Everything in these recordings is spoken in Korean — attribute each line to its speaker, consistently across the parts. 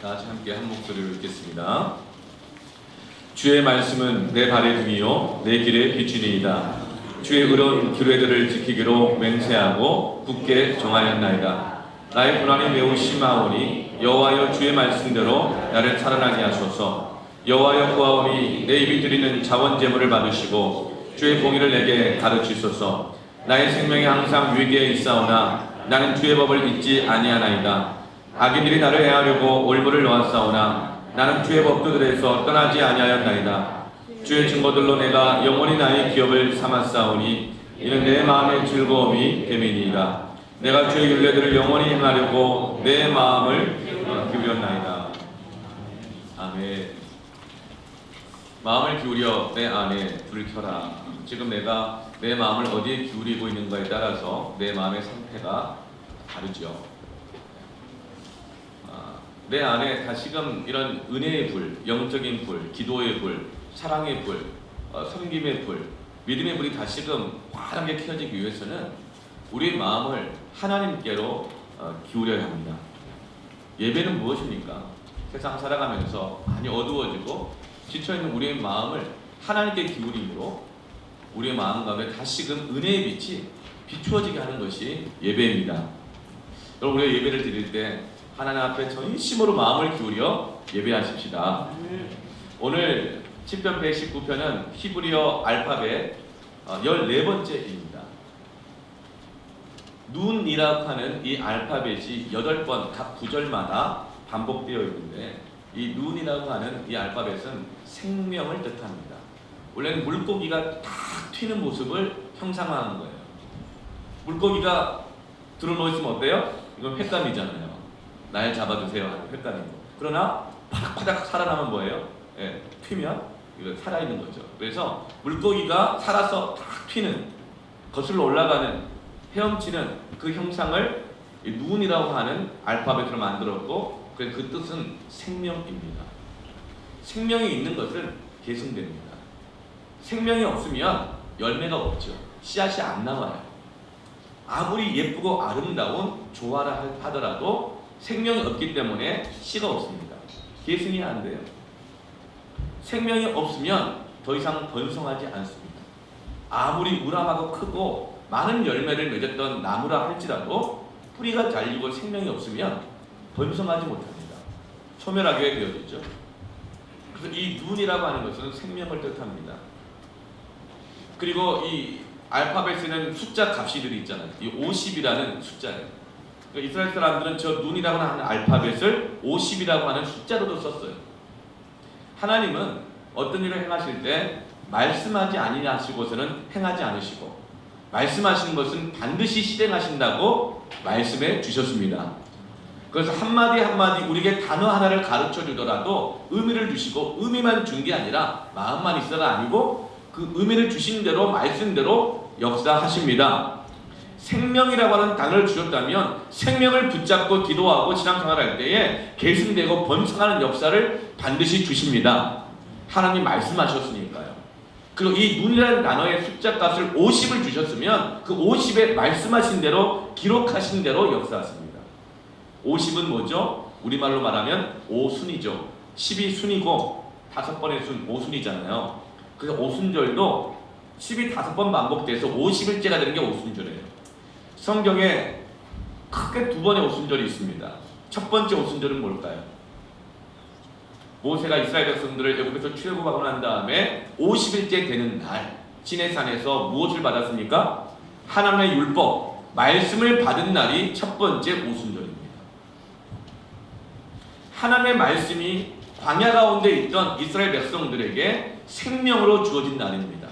Speaker 1: 다 같이 함께 한 목소리로 읽겠습니다. 주의 말씀은 내 발의 등이요 내 길의 빛이니이다. 주의 의로운 규례들을 지키기로 맹세하고 굳게 정하였나이다. 나의 고난이 매우 심하오니 여호와여 주의 말씀대로 나를 살아나게 하소서. 여호와여 구하오니 내 입이 드리는 자원 제물을 받으시고 주의 공의를 내게 가르치소서. 나의 생명이 항상 위기에 있사오나 나는 주의 법을 잊지 아니하나이다. 악인들이 나를 해하려고 올무를 놓았사오나 나는 주의 법도들에서 떠나지 아니하였나이다. 주의 증거들로 내가 영원히 나의 기업을 삼았사오니 이는 내 마음의 즐거움이 됨이니이다. 내가 주의 율례들을 영원히 행하려고 내 마음을 기울였나이다. 아멘. 마음을 기울여 내 안에 불을 켜라. 지금 내가 내 마음을 어디에 기울이고 있는가에 따라서 내 마음의 상태가 다르죠. 내 안에 다시금 이런 은혜의 불, 영적인 불, 기도의 불, 사랑의 불, 섬김의 불, 믿음의 불이 다시금 환하게 켜지기 위해서는 우리의 마음을 하나님께로 기울여야 합니다. 예배는 무엇입니까? 세상 살아가면서 많이 어두워지고 지쳐있는 우리의 마음을 하나님께 기울임으로 우리의 마음 가운데 다시금 은혜의 빛이 비추어지게 하는 것이 예배입니다. 여러분, 우리가 예배를 드릴 때 하나님 앞에 전심으로 마음을 기울여 예배하십시다. 오늘 10편 119편은 히브리어 알파벳 14번째입니다. 눈이라고 하는 이 알파벳이 8번 각 구절마다 반복되어 있는데 이 눈이라고 하는 이 알파벳은 생명을 뜻합니다. 원래는 물고기가 탁 튀는 모습을 형상화하는 거예요. 물고기가 들어놓으시면 어때요? 이건 횟감이잖아요. 날 잡아주세요 하는 횟감이고. 그러나 파닥파닥 살아나면 뭐예요? 예, 튀면 이거 살아있는 거죠. 그래서 물고기가 살아서 탁 튀는, 거슬러 올라가는, 헤엄치는 그 형상을 눈이라고 하는 알파벳으로 만들었고, 그래서 그 뜻은 생명입니다. 생명이 있는 것은 계승됩니다. 생명이 없으면 열매가 없죠. 씨앗이 안 나와요. 아무리 예쁘고 아름다운 조화라 하더라도 생명이 없기 때문에 씨가 없습니다. 계승이 안 돼요. 생명이 없으면 더 이상 번성하지 않습니다. 아무리 우람하고 크고 많은 열매를 맺었던 나무라 할지라도 뿌리가 잘리고 생명이 없으면 번성하지 못합니다. 소멸하게 되어지죠. 그래서 이 눈이라고 하는 것은 생명을 뜻합니다. 그리고 이 알파벳에는 숫자 값이들이 있잖아요. 이 50이라는 숫자예요. 이스라엘 사람들은 저 눈이라고 하는 알파벳을 50이라고 하는 숫자로도 썼어요. 하나님은 어떤 일을 행하실 때 말씀하지 아니하시고서는 행하지 않으시고 말씀하시는 것은 반드시 실행하신다고 말씀해 주셨습니다. 그래서 한마디 한마디 우리에게 단어 하나를 가르쳐 주더라도 의미를 주시고 의미만 준 게 아니라 마음만 있어가 아니고 그 의미를 주신 대로 말씀대로 역사하십니다. 생명이라고 하는 단어를 주셨다면 생명을 붙잡고 기도하고 신앙생활할 때에 계승되고 번성하는 역사를 반드시 주십니다. 하나님 말씀하셨으니까요. 그리고 이 눈이라는 단어의 숫자 값을 50을 주셨으면 그 50에 말씀하신 대로 기록하신 대로 역사하십니다. 50은 뭐죠? 우리말로 말하면 오순이죠. 10이 순이고 5번의 순, 오순이잖아요. 그래서 오순절도 10이 5번 반복돼서 50일째가 되는 게 오순절이에요. 성경에 크게 2번의 오순절이 있습니다. 첫 번째 오순절은 뭘까요? 모세가 이스라엘 백성들을 애굽에서 출애굽하고 난 다음에 50일째 되는 날 시내산에서 무엇을 받았습니까? 하나님의 율법, 말씀을 받은 날이 첫 번째 오순절입니다. 하나님의 말씀이 광야 가운데 있던 이스라엘 백성들에게 생명으로 주어진 날입니다.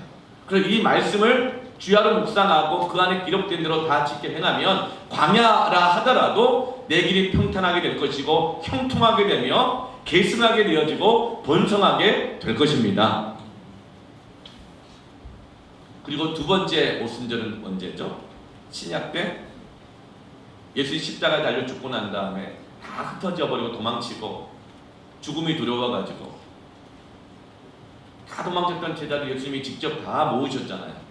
Speaker 1: 그래서 이 말씀을 주야로 묵상하고 그 안에 기록된 대로 다 지켜 행하면 광야라 하더라도 내 길이 평탄하게 될 것이고 형통하게 되며 계승하게 되어지고 번성하게 될 것입니다. 그리고 두 번째 오순절은 언제죠? 신약 때 예수님 십자가에 달려 죽고 난 다음에 다 흩어져 버리고 도망치고 죽음이 두려워가지고 다 도망쳤던 제자들 예수님이 직접 다 모으셨잖아요.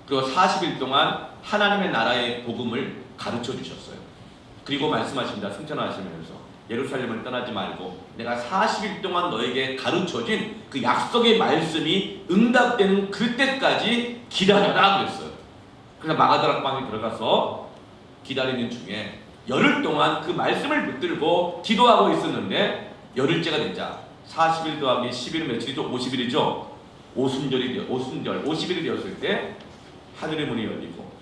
Speaker 1: 그리고 40일 동안 하나님의 나라의 복음을 가르쳐 주셨어요. 그리고 말씀하십니다. 승천하시면서 예루살렘을 떠나지 말고 내가 40일 동안 너에게 가르쳐진 그 약속의 말씀이 응답되는 그때까지 기다려라 그랬어요. 그래서 마가다락방에 들어가서 기다리는 중에 열흘 동안 그 말씀을 붙들고 기도하고 있었는데 열흘째가 되자 40일 더하기 11은 며칠이죠? 50일이죠? 오순절 50일이 되었을 때 하늘의 문이 열리고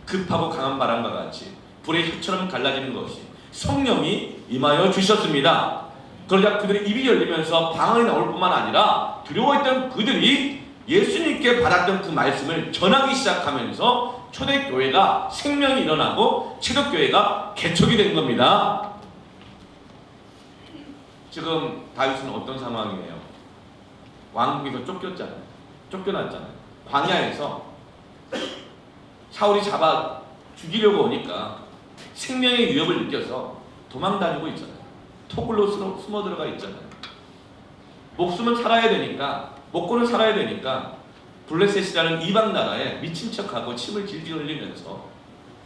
Speaker 1: 급하고 강한 바람과 같이 불의 혀처럼 갈라지는 것이 성령이 임하여 주셨습니다. 그러자 그들의 입이 열리면서 방 안에 나올 뿐만 아니라 두려워했던 그들이 예수님께 받았던 그 말씀을 전하기 시작하면서 초대교회가 생명이 일어나고 체독교회가 개척이 된 겁니다. 지금 다윗은 어떤 상황이에요? 왕궁에서 쫓겨났잖아요. 광야에서 사울이 잡아 죽이려고 오니까 생명의 위협을 느껴서 도망 다니고 있잖아요. 토굴로 숨어 들어가 있잖아요. 목숨은 살아야 되니까, 먹고는 살아야 되니까 블레셋이라는 이방 나라에 미친 척하고 침을 질질 흘리면서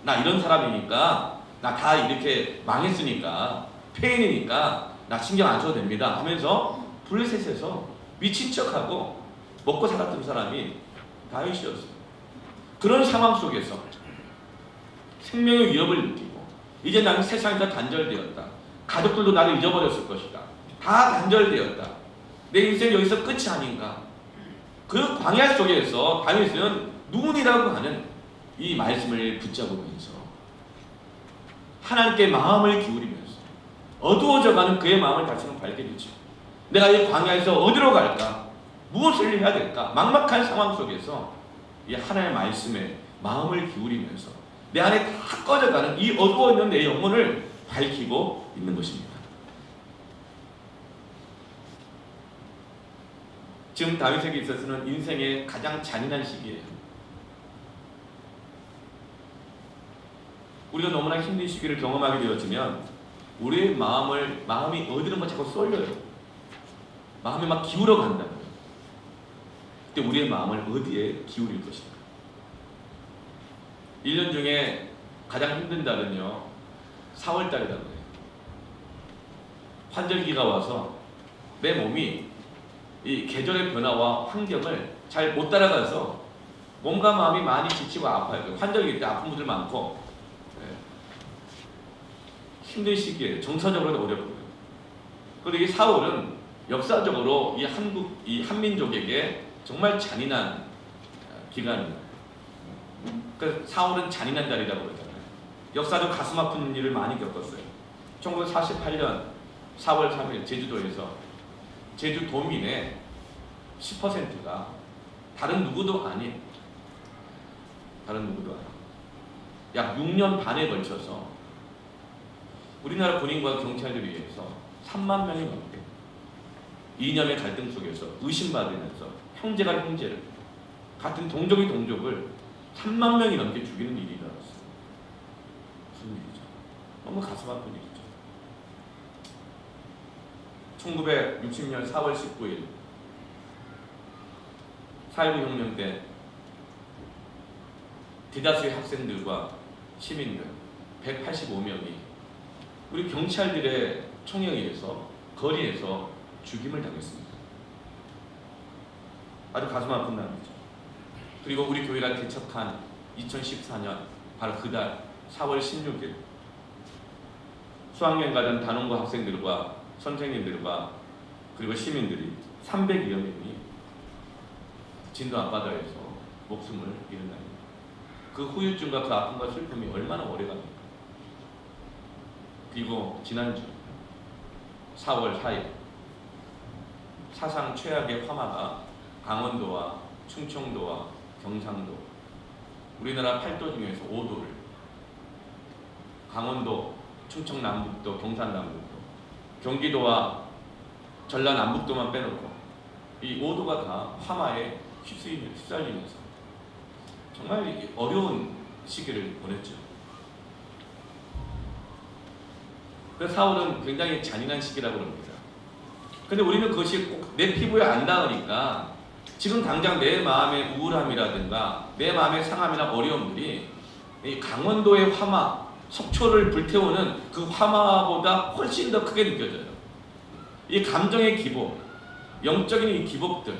Speaker 1: 나 이런 사람이니까, 나 다 이렇게 망했으니까, 폐인이니까 나 신경 안 써도 됩니다 하면서 블레셋에서 미친 척하고 먹고 살았던 사람이 다윗이었어요. 그런 상황 속에서 생명의 위협을 느끼고 이제 나는 세상에서 단절되었다. 가족들도 나를 잊어버렸을 것이다. 다 단절되었다. 내 인생 여기서 끝이 아닌가. 그 광야 속에서 다윗은 눈이라고 하는 이 말씀을 붙잡으면서 하나님께 마음을 기울이면서 어두워져가는 그의 마음을 다시는 밝게 되죠. 내가 이 광야에서 어디로 갈까? 무엇을 해야 될까? 막막한 상황 속에서 이 하나님의 말씀에 마음을 기울이면서 내 안에 다 꺼져가는 이 어두워 있는 내 영혼을 밝히고 있는 것입니다. 지금 다윗에게 있어서는 인생의 가장 잔인한 시기예요. 우리가 너무나 힘든 시기를 경험하게 되었지만 우리의 마음이 어디론가 자꾸 쏠려요. 마음이 막 기울어 간다고요. 그때 우리의 마음을 어디에 기울일 것인가? 1년 중에 가장 힘든 달은요 4월달이라고 해요. 환절기가 와서 내 몸이 이 계절의 변화와 환경을 잘 못 따라가서 몸과 마음이 많이 지치고 아파요. 환절기 때 아픈 분들 많고 힘든 시기에 정서적으로도 어렵고요. 그리고 이 4월은 역사적으로 이 한민족에게 정말 잔인한 기간입니다. 그 4월은 잔인한 달이라고 그러잖아요. 역사도 가슴 아픈 일을 많이 겪었어요. 1948년 4월 3일 제주도에서 제주도민의 10%가 다른 누구도 아닌 약 6년 반에 걸쳐서 우리나라 군인과 경찰들에 의해서 3만 명이 넘게 이념의 갈등 속에서 의심받으면서 형제가 형제를, 같은 동족이 동족을 3만 명이 넘게 죽이는 일이 일어났어요. 무슨 일이죠? 너무 가슴 아픈 일이죠. 1960년 4월 19일 4.19 혁명 때 대다수의 학생들과 시민들 185명이 우리 경찰들의 총에 의해서 거리에서 죽임을 당했습니다. 아주 가슴 아픈 날이죠. 그리고 우리 교회가 개척한 2014년 바로 그달 4월 16일 수학여행 가던 단원고 학생들과 선생님들과 그리고 시민들이 300여 명이 진도 앞바다에서 목숨을 잃은 날입니다. 그 후유증과 그 아픔과 슬픔이 얼마나 오래갑니까? 그리고 지난주 4월 4일 사상 최악의 화마가 강원도와 충청도와 경상도 우리나라 8도 중에서 5도를 강원도, 충청 남북도, 경산 남북도, 경기도와 전라 남북도만 빼놓고 이 5도가 다 화마에 휩쓸리면서 정말 어려운 시기를 보냈죠. 그래서 4월은 굉장히 잔인한 시기라고 합니다. 근데 우리는 그것이 꼭 내 피부에 안 닿으니까 지금 당장 내 마음의 우울함이라든가 내 마음의 상함이나 어려움들이 이 강원도의 화마, 속초를 불태우는 그 화마보다 훨씬 더 크게 느껴져요. 이 감정의 기복, 영적인 이 기복들,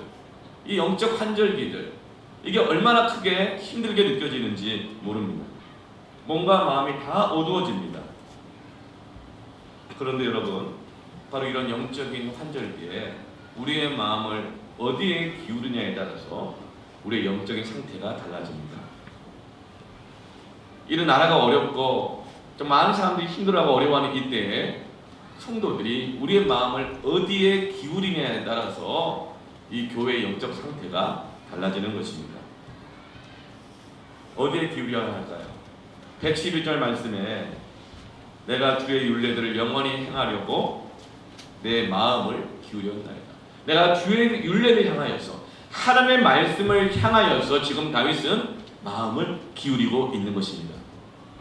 Speaker 1: 이 영적 환절기들, 이게 얼마나 크게 힘들게 느껴지는지 모릅니다. 몸과 마음이 다 어두워집니다. 그런데 여러분, 바로 이런 영적인 환절기에 우리의 마음을 어디에 기울이냐에 따라서 우리의 영적인 상태가 달라집니다. 이런 나라가 어렵고 좀 많은 사람들이 힘들어하고 어려워하는 이때에 성도들이 우리의 마음을 어디에 기울이냐에 따라서 이 교회의 영적 상태가 달라지는 것입니다. 어디에 기울여야 할까요? 111절 말씀에 내가 주의 율례들을 영원히 행하려고 내 마음을 기울였나이다. 내가 주의 율례를 향하여서 하나님의 말씀을 향하여서 지금 다윗은 마음을 기울이고 있는 것입니다.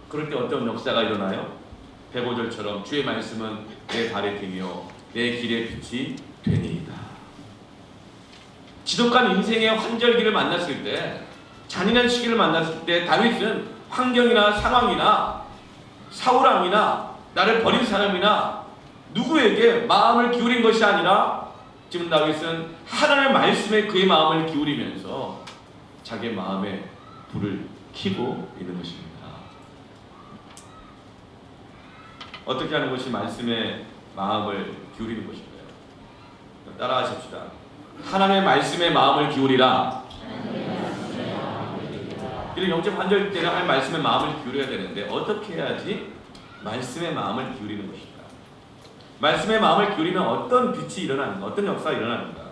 Speaker 1: 그럴 때 어떤 역사가 일어나요? 105절처럼 주의 말씀은 내 발의 등이요 내 길의 빛이 되니이다. 지독한 인생의 환절기를 만났을 때, 잔인한 시기를 만났을 때 다윗은 환경이나 상황이나 사울왕이나 나를 버린 사람이나 누구에게 마음을 기울인 것이 아니라 지금 다윗은 하나님의 말씀에 그의 마음을 기울이면서 자기의 마음에 불을 켜고 있는 것입니다. 어떻게 하는 것이 말씀에 마음을 기울이는 것인가요? 따라 하십시다. 하나님의 말씀에 마음을 기울이라. 이런 영적 환절 때는 하나님의 말씀에 마음을 기울여야 되는데 어떻게 해야지 말씀에 마음을 기울이는 것인가? 말씀에 마음을 기울이면 어떤 빛이 일어나는가? 어떤 역사가 일어나는가?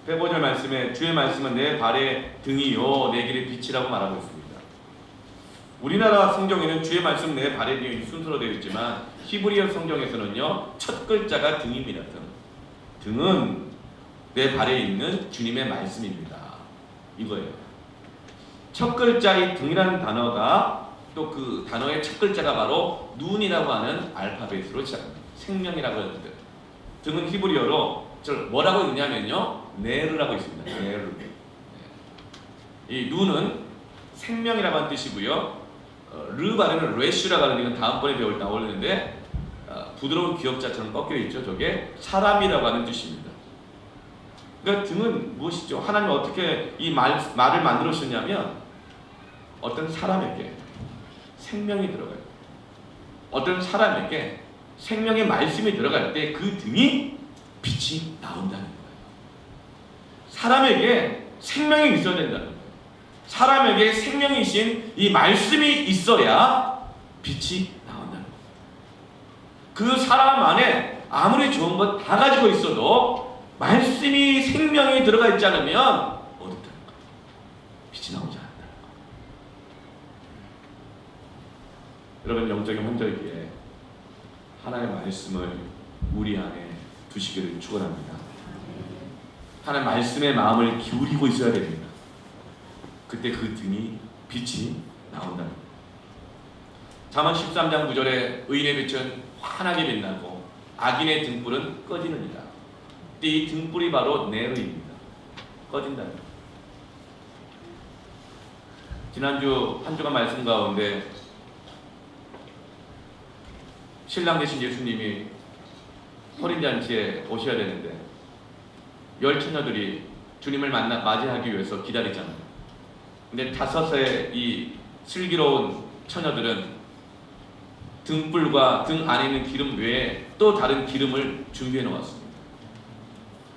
Speaker 1: 105절 말씀에 주의 말씀은 내 발의 등이요 내 길의 빛이라고 말하고 있습니다. 우리나라 성경에는 주의 말씀 내 발의 등이 순서로 되어 있지만 히브리어 성경에서는요 첫 글자가 등입니다. 등은 내 발에 있는 주님의 말씀입니다. 이거예요. 첫 글자의 등이라는 단어가 또 그 단어의 첫 글자가 바로 눈이라고 하는 알파벳으로 시작합니다. 생명이라고 하는데 등은 히브리어로 뭐라고 있냐면요 네르라고 있습니다. 네르. 이 눈은 생명이라고 하는 뜻이고요. 르 발음은 레슈라고 하는 이건 다음번에 배울 때 나오는데 부드러운 기역자처럼 꺾여 있죠. 저게 사람이라고 하는 뜻입니다. 그러니까 등은 무엇이죠? 하나님은 어떻게 이 말을 만들으셨냐면 어떤 사람에게 생명이 들어가요. 어떤 사람에게 생명의 말씀이 들어갈 때 그 등이 빛이 나온다는 거예요. 사람에게 생명이 있어야 된다는 거예요. 사람에게 생명이신 이 말씀이 있어야 빛이 나온다는 거예요. 그 사람 안에 아무리 좋은 것 다 가지고 있어도 말씀이 생명이 들어가 있지 않으면 어둡다는 거예요. 빛이 나오지 않는다는 거예요. 여러분 영적인 환절기에 하나님의 말씀을 우리 안에 두시기를 축원합니다. 하나님 말씀에 마음을 기울이고 있어야 됩니다. 그때 그 등이 빛이 나온다는 거예요. 잠언 13장 9절에 의인의 빛은 환하게 빛나고 악인의 등불은 꺼지느니라. 이 등불이 바로 네르입니다. 꺼진다는 거예요. 지난주 한 주간 말씀 가운데 신랑 되신 예수님이 호린잔치에 오셔야 되는데 열 처녀들이 주님을 맞이하기 위해서 기다리잖아요. 근데 5의 이 슬기로운 처녀들은 등불과 등 안에 있는 기름 외에 또 다른 기름을 준비해 놓았습니다.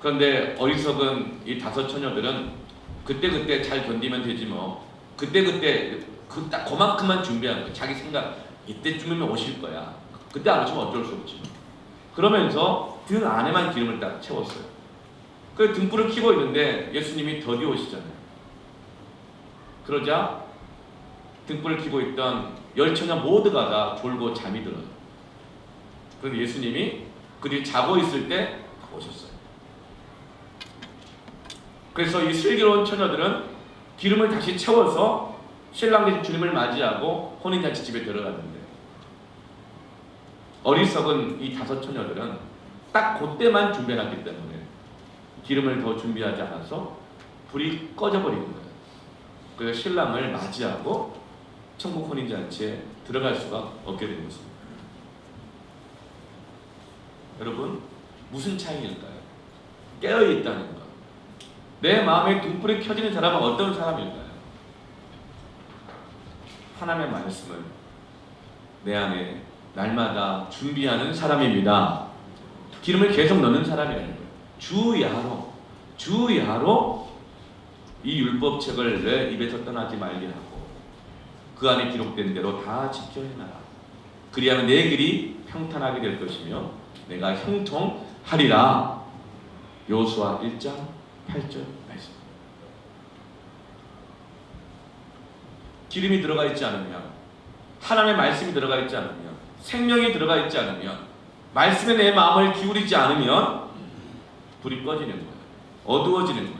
Speaker 1: 그런데 어리석은 이 5 처녀들은 그때그때 잘 견디면 되지 뭐 그때그때 딱 그만큼만 준비한 거예요. 자기 생각 이때쯤이면 오실 거야. 그때 안 오시면 어쩔 수 없지. 그러면서 등 안에만 기름을 딱 채웠어요. 그 등불을 켜고 있는데 예수님이 더디 오시잖아요. 그러자 등불을 켜고 있던 열 처녀 모두가 다 졸고 잠이 들어요. 그런데 예수님이 그들이 자고 있을 때 오셨어요. 그래서 이 슬기로운 처녀들은 기름을 다시 채워서 신랑 되신 주님을 맞이하고 혼인잔치 집에 들어갔는데 어리석은 이 5 처녀들은 딱 그때만 준비해놨기 때문에 기름을 더 준비하지 않아서 불이 꺼져버리는 거예요. 그래서 신랑을 맞이하고 천국 혼인잔치에 들어갈 수가 없게 된 것입니다. 여러분, 무슨 차이일까요? 깨어있다는 것. 내 마음에 등불이 켜지는 사람은 어떤 사람일까요? 하나님의 말씀을 내 안에 날마다 준비하는 사람입니다. 기름을 계속 넣는 사람이라는 거예요. 주야로 이 율법책을 내 입에서 떠나지 말게 하고 그 안에 기록된 대로 다 지켜 행하라. 그리하면 내 길이 평탄하게 될 것이며 내가 형통하리라. 여호수아 1장 8절 말씀. 기름이 들어가 있지 않으면, 하나님의 말씀이 들어가 있지 않으면, 생명이 들어가 있지 않으면, 말씀에 내 마음을 기울이지 않으면 불이 꺼지는 거예요. 어두워지는 거예요.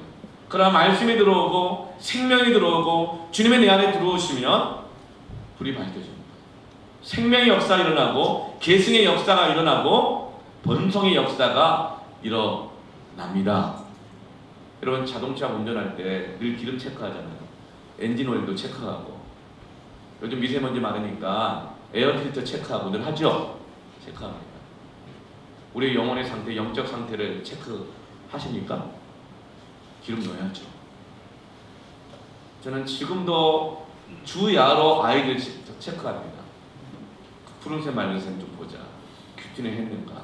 Speaker 1: 그러나 말씀이 들어오고 생명이 들어오고 주님의 내 안에 들어오시면 불이 밝혀집니다. 생명의 역사가 일어나고 계승의 역사가 일어나고 번성의 역사가 일어납니다. 여러분, 자동차 운전할 때 늘 기름 체크하잖아요. 엔진 오일도 체크하고, 요즘 미세먼지 많으니까 에어필터 체크하고 늘 하죠? 체크합니다. 우리의 영혼의 상태, 영적 상태를 체크하십니까? 기름 넣어야죠. 저는 지금도 주야로 아이들 체크합니다. 푸른색 맑은색 좀 보자. 큐티는 했는가?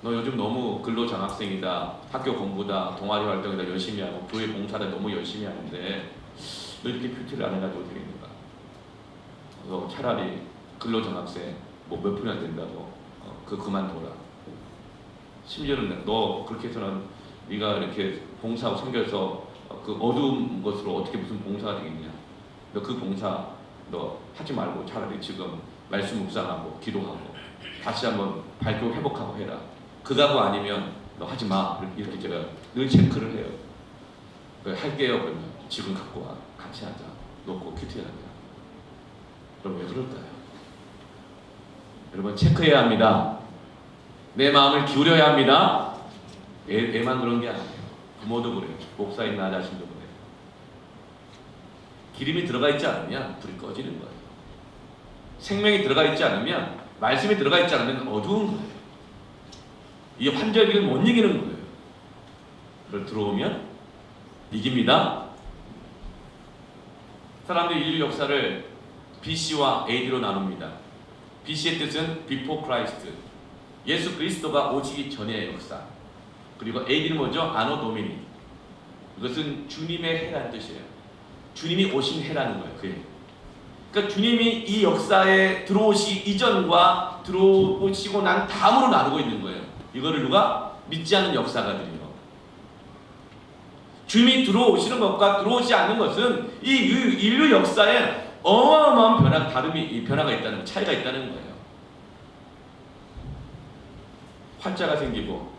Speaker 1: 너 요즘 너무 근로장학생이다, 학교 공부다, 동아리 활동이다 열심히 하고 교회 봉사다 너무 열심히 하는데 너 이렇게 큐티를 안 해가지고 되겠는가? 그래서 차라리 근로장학생 뭐 몇 분이나 된다고 그만둬라. 심지어는 너 그렇게 해서는 네가 이렇게 봉사하고 섬겨서 그 어두운 것으로 어떻게 무슨 봉사가 되겠냐? 너 그 봉사 너 하지 말고 차라리 지금 말씀 묵상하고 기도하고 다시 한번 발교 회복하고 해라. 그거하고 아니면 너 하지 마. 이렇게 제가 늘 체크를 해요. 할게요. 그러면 지금 갖고 와. 같이 하자. 놓고 큐티하자. 그럼 왜 그럴까요? 여러분, 체크해야 합니다. 내 마음을 기울여야 합니다. 애만 그런 게 아니에요. 부모도 그래요. 목사인 나 자신도 그래요. 기름이 들어가 있지 않으면 불이 꺼지는 거예요. 생명이 들어가 있지 않으면, 말씀이 들어가 있지 않으면 어두운 거예요. 이 환절기를 못 이기는 거예요. 그걸 들어오면 이깁니다. 사람들이 인류 역사를 BC와 AD로 나눕니다. BC의 뜻은 Before Christ, 예수 그리스도가 오시기 전의 역사. 그리고 AD는 뭐죠? 아노 도미니. 이것은 주님의 해라는 뜻이에요. 주님이 오신 해라는 거예요. 그게. 그러니까 주님이 이 역사에 들어오시기 이전과 들어오시고 난 다음으로 나누고 있는 거예요. 이거를 누가? 믿지 않는 역사가들이요. 주님이 들어오시는 것과 들어오지 않는 것은 이 인류 역사에 어마어마한 변화가 있다는, 차이가 있다는 거예요. 활자가 생기고,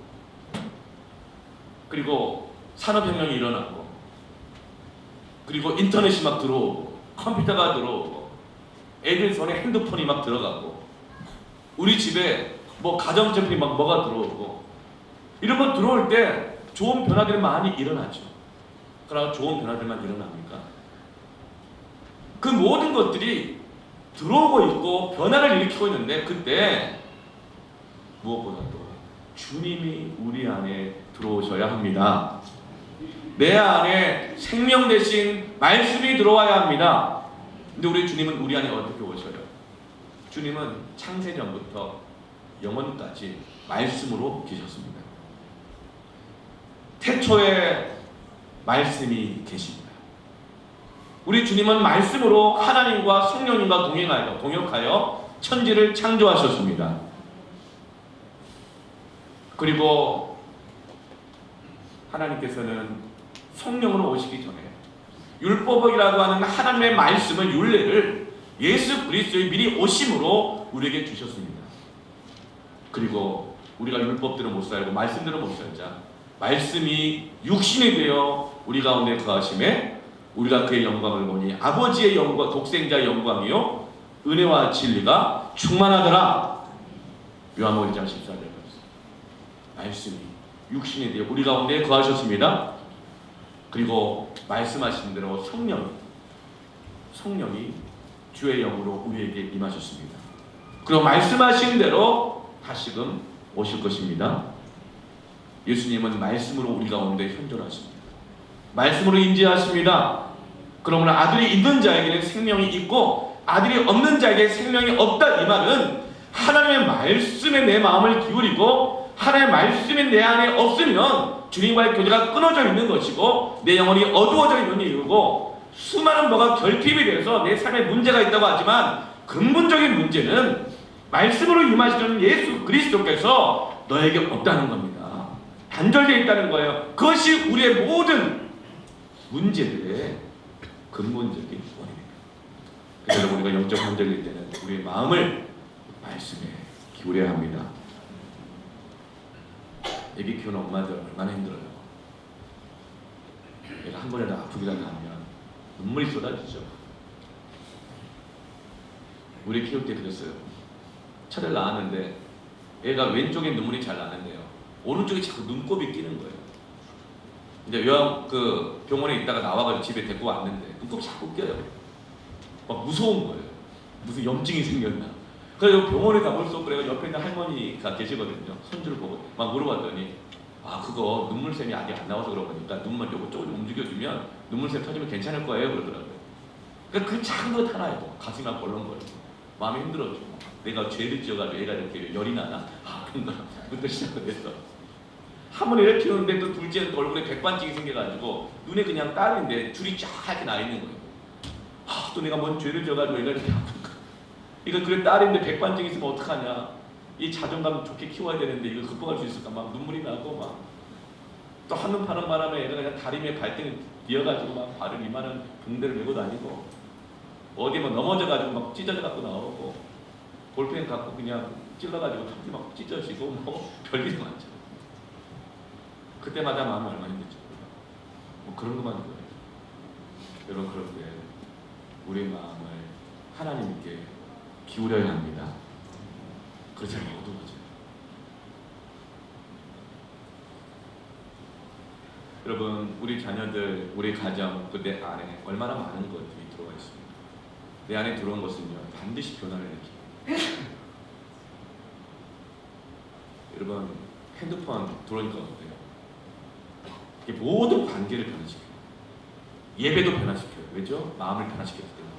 Speaker 1: 그리고 산업혁명이 일어나고, 그리고 인터넷이 막 들어오고, 컴퓨터가 들어오고, 애들 손에 핸드폰이 막 들어가고, 우리 집에 뭐 가전제품이 막 뭐가 들어오고, 이런 거 들어올 때 좋은 변화들이 많이 일어나죠. 그러나 좋은 변화들만 일어납니까? 그 모든 것들이 들어오고 있고 변화를 일으키고 있는데, 그때 무엇보다도 주님이 우리 안에 들어오셔야 합니다. 내 안에 생명 대신 말씀이 들어와야 합니다. 근데 우리 주님은 우리 안에 어떻게 오셔요? 주님은 창세전부터 영원까지 말씀으로 계셨습니다. 태초에 말씀이 계십니다. 우리 주님은 말씀으로 하나님과 성령님과 동역하여 천지를 창조하셨습니다. 그리고 하나님께서는 성령으로 오시기 전에 율법이라고 하는 하나님의 말씀을, 율례를 예수 그리스도의 미리 오심으로 우리에게 주셨습니다. 그리고 우리가 율법대로 못 살고 말씀대로 못 살자 말씀이 육신이 되어 우리 가운데 거하심에 우리가 그의 영광을 보니 아버지의 영광, 독생자의 영광이요 은혜와 진리가 충만하더라. 요한복음 1장 14절. 말씀이 육신이 되어 우리 가운데 거하셨습니다. 그리고 말씀하신 대로 성령이 주의 영으로 우리에게 임하셨습니다. 그리고 말씀하신 대로 다시금 오실 것입니다. 예수님은 말씀으로 우리 가운데 현존하십니다. 말씀으로 임재하십니다. 그러므로 아들이 있는 자에게는 생명이 있고 아들이 없는 자에게 생명이 없다. 이 말은 하나님의 말씀에 내 마음을 기울이고 하나님의 말씀이 내 안에 없으면 주님과의 교제가 끊어져 있는 것이고 내 영혼이 어두워져 있는 이유고 수많은 뭐가 결핍이 돼서 내 삶에 문제가 있다고 하지만 근본적인 문제는 말씀으로 임하시는 예수 그리스도께서 너에게 없다는 겁니다. 단절되어 있다는 거예요. 그것이 우리의 모든 문제들의 근본적인 원인입니다. 그래서 우리가 영적 단절일 때는 우리의 마음을 말씀에 기울여야 합니다. 애기 키우는 엄마들 얼마나 힘들어요. 얘가 한 번이라도 아프기라도 하면 눈물이 쏟아지죠. 우리 키울 때 그랬어요. 첫애를 낳았는데 얘가 왼쪽에 눈물이 잘 나는데요, 오른쪽에 자꾸 눈곱이 끼는 거예요. 이제 병원에 있다가 나와가지고 집에 데리고 왔는데 눈곱이 자꾸 껴요. 막 무서운 거예요. 무슨 염증이 생겼나. 그래서 병원에 가볼 수 없고 그래서 옆에 있는 할머니가 계시거든요. 손주를 보고 막 물어봤더니 그거 눈물샘이 아직 안 나와서 그런 거니까 눈만 요거 조금 움직여주면 눈물샘 터지면 괜찮을 거예요 그러더라고요. 그러니까 그 작은 것 하나에도 가슴이 막 벌렁거리고 마음이 힘들었죠. 내가 죄를 지어가지고 얘가 이렇게 열이 나나? 그런 거부터 시작을 했어. 한 번에 이렇게 키우는데 또 둘째는 얼굴에 백반증이 생겨가지고 눈에 그냥 딸인데 줄이 쫙 이렇게 나 있는 거예요. 또 내가 뭔 죄를 지어가지고 얘가 이렇게 아픈가. 이거 그래 딸인데 백반증 있으면 어떡하냐. 이 자존감 좋게 키워야 되는데 이거 극복할 수 있을까. 막 눈물이 나고 막 또 한눈 파는 바람에 얘가 그냥 다리미에 발등을 이어가지고 막 발을 이만한 붕대를 메고 다니고 어디 뭐 넘어져가지고 막 찢어져 갖고 나오고 볼펜 갖고 그냥 찔러가지고 턱이 막 찢어지고 뭐 별일이 많죠. 그때마다 마음이 얼마나 힘들죠. 뭐 그런 것만 있거든요. 여러분 그럴 때 우리의 마음을 하나님께 기울여야 합니다. 그렇지 않으면 어두워져요. 여러분 우리 자녀들, 우리 가정, 그 내 안에 얼마나 많은 것들이 들어가 있습니다. 내 안에 들어온 것은요 반드시 변화를 일으킵니다. 여러분 핸드폰 들어오니까 어때요? 이게 모든 관계를 변화시켜요. 예배도 변화시켜요. 왜죠? 마음을 변화시켰기 때문에.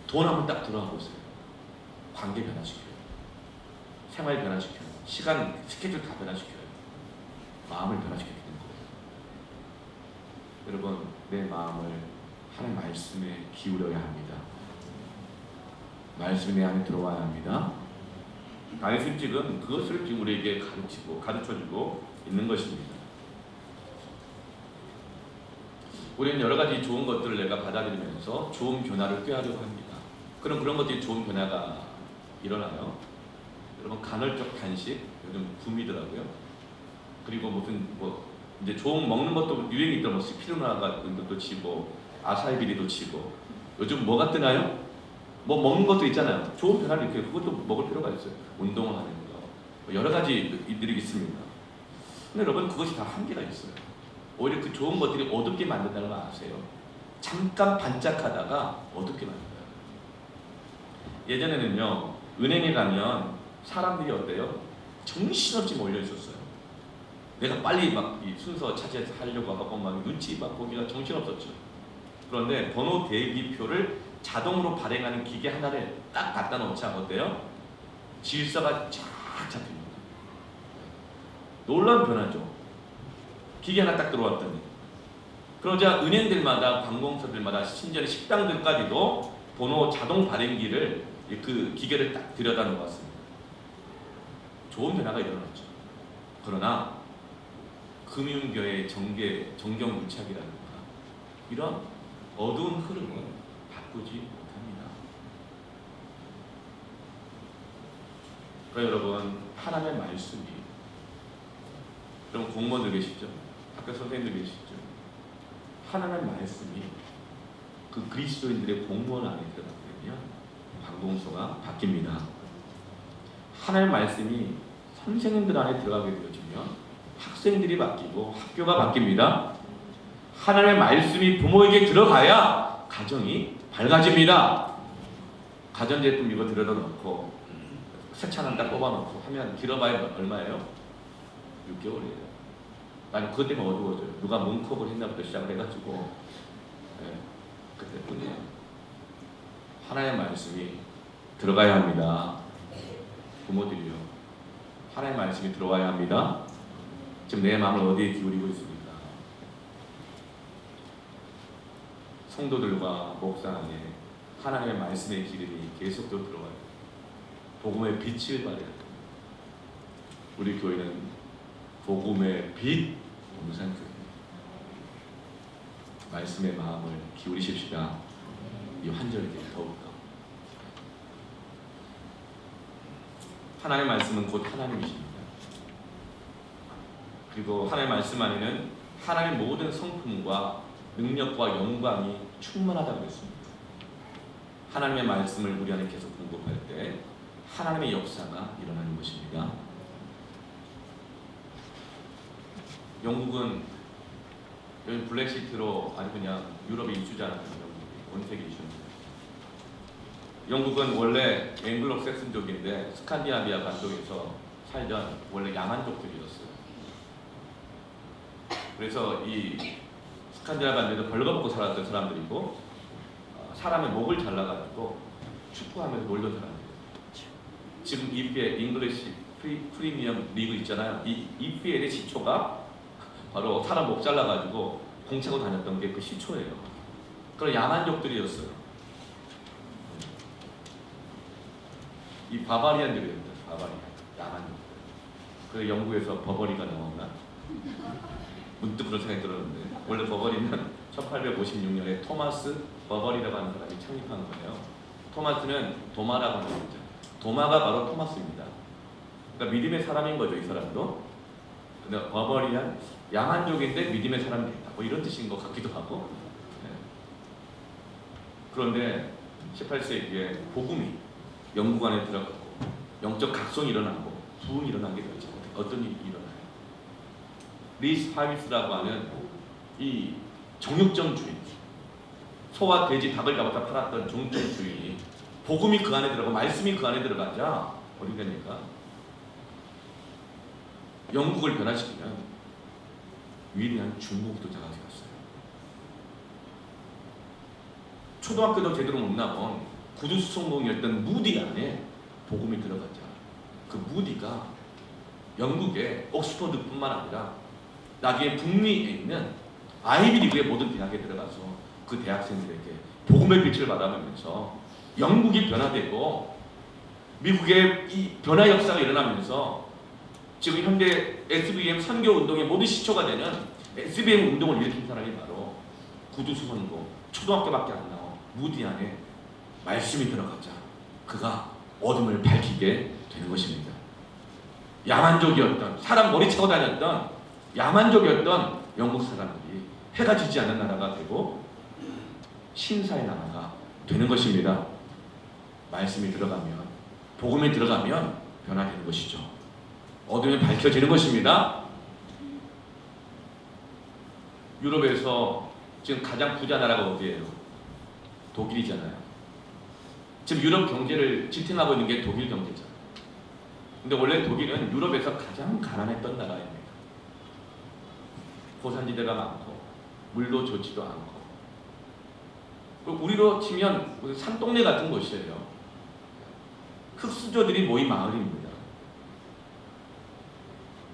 Speaker 1: 돈 한번 딱 들어가 보세요. 관계 변화시켜요. 생활 변화시켜요. 시간, 스케줄 다 변화시켜요. 마음을 변화시키게 되는 거예요. 여러분 내 마음을 하나님 말씀에 기울여야 합니다. 말씀이 내 안에 들어와야 합니다. 안식직은 그것을 지금 우리에게 가르치고 가르쳐주고 있는 것입니다. 우리는 여러 가지 좋은 것들을 내가 받아들이면서 좋은 변화를 꾀하려고 합니다. 그런 것들이 좋은 변화가 일어나요. 여러분 간헐적 단식 요즘 붐이더라고요. 그리고 무슨 이제 좋은 먹는 것도 유행이 있더라고요. 스피루나가 도 치고 아사이비리도 치고 요즘 뭐가 뜨나요? 뭐 먹는 것도 있잖아요. 좋은 변화를 일으켜요. 그것도 먹을 필요가 있어요. 운동을 하는 거 여러 가지 일들이 있습니다. 근데 여러분 그것이 다 한계가 있어요. 오히려 그 좋은 것들이 어둡게 만든다는 거 아세요? 잠깐 반짝하다가 어둡게 만들어요. 예전에는요 은행에 가면 사람들이 어때요? 정신없이 몰려 있었어요. 내가 빨리 막 이 순서 차지해서 하려고 하고 막 눈치 막 보기가 정신없었죠. 그런데 번호 대기표를 자동으로 발행하는 기계 하나를 딱 갖다 놓자 어때요? 질서가 쫙 잡힙니다. 놀라운 변화죠. 기계 하나 딱 들어왔더니. 그러자 은행들마다 관공서들마다 심지어 식당들까지도 번호 자동 발행기를 그 기계를 딱 들여다 놓았습니다. 좋은 변화가 일어났죠. 그러나 금융계의 정경유착이라든가 이런 어두운 흐름은 바꾸지 못합니다. 그러니까 여러분 하나님의 말씀이 여러분 공무원들 계시죠? 학교 선생님들 계시죠? 하나님의 말씀이 그 그리스도인들의 공무원 안에 들어가면 관공서가 바뀝니다. 하나님의 말씀이 선생님들 안에 들어가게 되어지면 학생들이 바뀌고 학교가 바뀝니다. 하나님의 말씀이 부모에게 들어가야 가정이 밝아집니다. 가전제품 이거 들여다 놓고 세차는 딱 뽑아놓고 하면 길어봐야 얼마예요? 6개월이에요. 아니 그것 때문에 어두워져요. 누가 문콕을 했나부터 시작을 해가지고 그때뿐이에요. 하나님의 말씀이 들어가야 합니다. 부모들이요. 하나님의 말씀이 들어와야 합니다. 지금 내 마음을 어디에 기울이고 있습니까? 성도들과 목사 안에 하나님의 말씀의 기름이 계속적으로 들어와요. 복음의 빛을 발해야 됩니다. 우리 교회는 복음의 빛 용산교회입니다. 말씀의 마음을 기울이십시다. 이 환절기 더욱더 하나님의 말씀은 곧 하나님이십니다. 그리고 하나님의 말씀 안에는 하나님의 모든 성품과 능력과 영광이 충만하다고 그랬습니다. 하나님의 말씀을 우리 안에 계속 공급할 때 하나님의 역사가 일어나는 것입니다. 영국은 여기 블랙시트로 아주 그냥 유럽에 이주자라는 원색이 이주입니다. 영국은 원래 앵글로 섹슨족인데 스칸디나비아 반도에서 살던 원래 야만족들이었어요. 그래서 이 스칸디나비아 반도에서 벌거벗고 살았던 사람들이고 사람의 목을 잘라가지고 축구하면서 놀던 사람들이에요. 지금 EPL 잉글리시 프리미엄 리그 있잖아요. 이 EPL의 시초가 바로 사람 목 잘라가지고 공차고 다녔던 게 그 시초예요. 그런 야만족들이었어요. 이 바바리안들이었죠. 바바리안, 야만족들. 그래서 영국에서 버버리가 나왔나? 문득 그런 생각이 들었는데 원래 버버리는 1856년에 토마스 버버리라고 하는 사람이 창립한 거예요. 토마스는 도마라고 하는 거죠. 도마가 바로 토마스입니다. 그러니까 믿음의 사람인 거죠, 이 사람도. 근데 버버리안 야만족인데 믿음의 사람이 됐다. 뭐 이런 뜻인 것 같기도 하고. 네. 그런데 18세기에 복음이 영국 안에 들어가고 영적 각성이 일어나고 부흥이 일어나게 되죠. 어떤 일이 일어나요? 리스 파비스라고 하는 이 정육점 주인, 소와 돼지, 닭을 잡아다 팔았던 정육점 주인이 복음이 그 안에 들어가고 말씀이 그 안에 들어가자 어디 됩니까? 영국을 변화시키면 위대한 중국 도자가 되었어요. 초등학교도 제대로 못 나온 구두수성공이었던 무디 안에 복음이 들어가자 그 무디가 영국의 옥스퍼드뿐만 아니라 나중에 북미에 있는 아이비리그의 모든 대학에 들어가서 그 대학생들에게 복음의 빛을 받아가면서 영국이 변화되고 미국의 이 변화 역사가 일어나면서 지금 현대 SBM 선교 운동의 모든 시초가 되는 SBM 운동을 일으킨 사람이 바로 구두수선고 초등학교밖에 안 나온 무디 안에 말씀이 들어가자 그가 어둠을 밝히게 되는 것입니다. 야만족이었던 사람 머리 차고 다녔던 야만족이었던 영국 사람들이 해가 지지 않는 나라가 되고 신사의 나라가 되는 것입니다. 말씀이 들어가면 복음이 들어가면 변화되는 것이죠. 어둠이 밝혀지는 것입니다. 유럽에서 지금 가장 부자 나라가 어디예요? 독일이잖아요. 지금 유럽 경제를 지탱하고 있는 게 독일 경제잖아요. 근데 원래 독일은 유럽에서 가장 가난했던 나라입니다. 고산지대가 많고 물도 좋지도 않고 우리로 치면 산동네 같은 곳이에요. 흑수저들이 모인 마을입니다.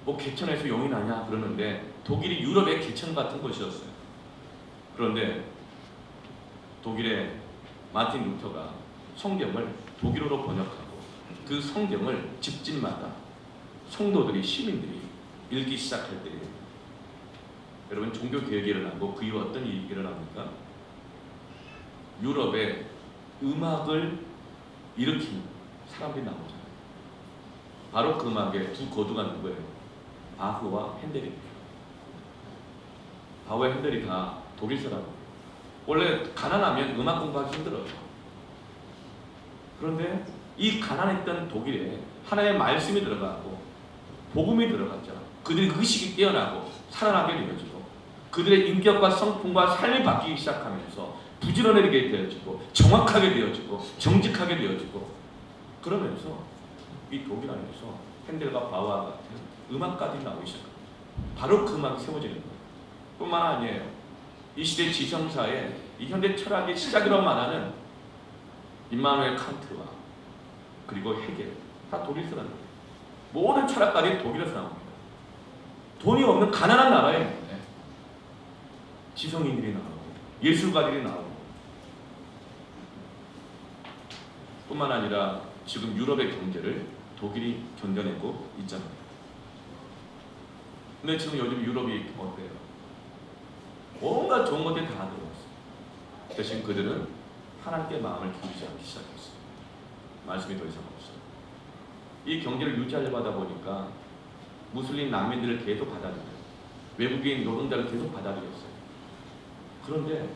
Speaker 1: 뭐 개천에서 용이 나냐 그러는데 독일이 유럽의 개천 같은 곳이었어요. 그런데 독일의 마틴 루터가 성경을 독일어로 번역하고 그 성경을 집집마다 성도들이 시민들이 읽기 시작할 때에 여러분 종교개혁이 일어나고 그 이후 어떤 일이 일어납니까? 유럽의 음악을 일으킨 사람들이 나오잖아요. 바로 그 음악의 두 거두가 누구예요? 바흐와 핸델입니다. 바흐와 핸델이 다 독일 사람이에요. 원래 가난하면 음악 공부하기 힘들어요. 그런데 이 가난했던 독일에 하나님의 말씀이 들어가고 복음이 들어갔죠. 그들이 의식이 깨어나고 살아나게 되어지고 그들의 인격과 성품과 삶이 바뀌기 시작하면서 부지런하게 되어지고 정확하게 되어지고 정직하게 되어지고 그러면서 이 독일 안에서 핸델과 바흐와 같은 음악까지 나오기 시작합니다. 바로 그 음악이 세워지는 거예요. 뿐만 아니에요. 이 시대 지성사의 이 현대 철학의 시작이라고 말하는 임마누엘 칸트와 그리고 헤겔 다 독일에서 나는 거예요. 모든 철학가들이 독일에서 나옵니다. 돈이 없는 가난한 나라에 있는데 지성인들이 나오고 예술가들이 나오고 뿐만 아니라 지금 유럽의 경제를 독일이 견뎌내고 있잖아요. 근데 지금 요즘 유럽이 어때요? 뭔가 좋은 것들이 다 들어왔어요. 대신 그들은 하나님께 마음을 기울이지 않기 시작했어요. 말씀이 더 이상 없어요. 이 경제를 유지하려고 하다 보니까 무슬림 난민들을 계속 받아들여요. 외국인 노동자를 계속 받아들였어요. 그런데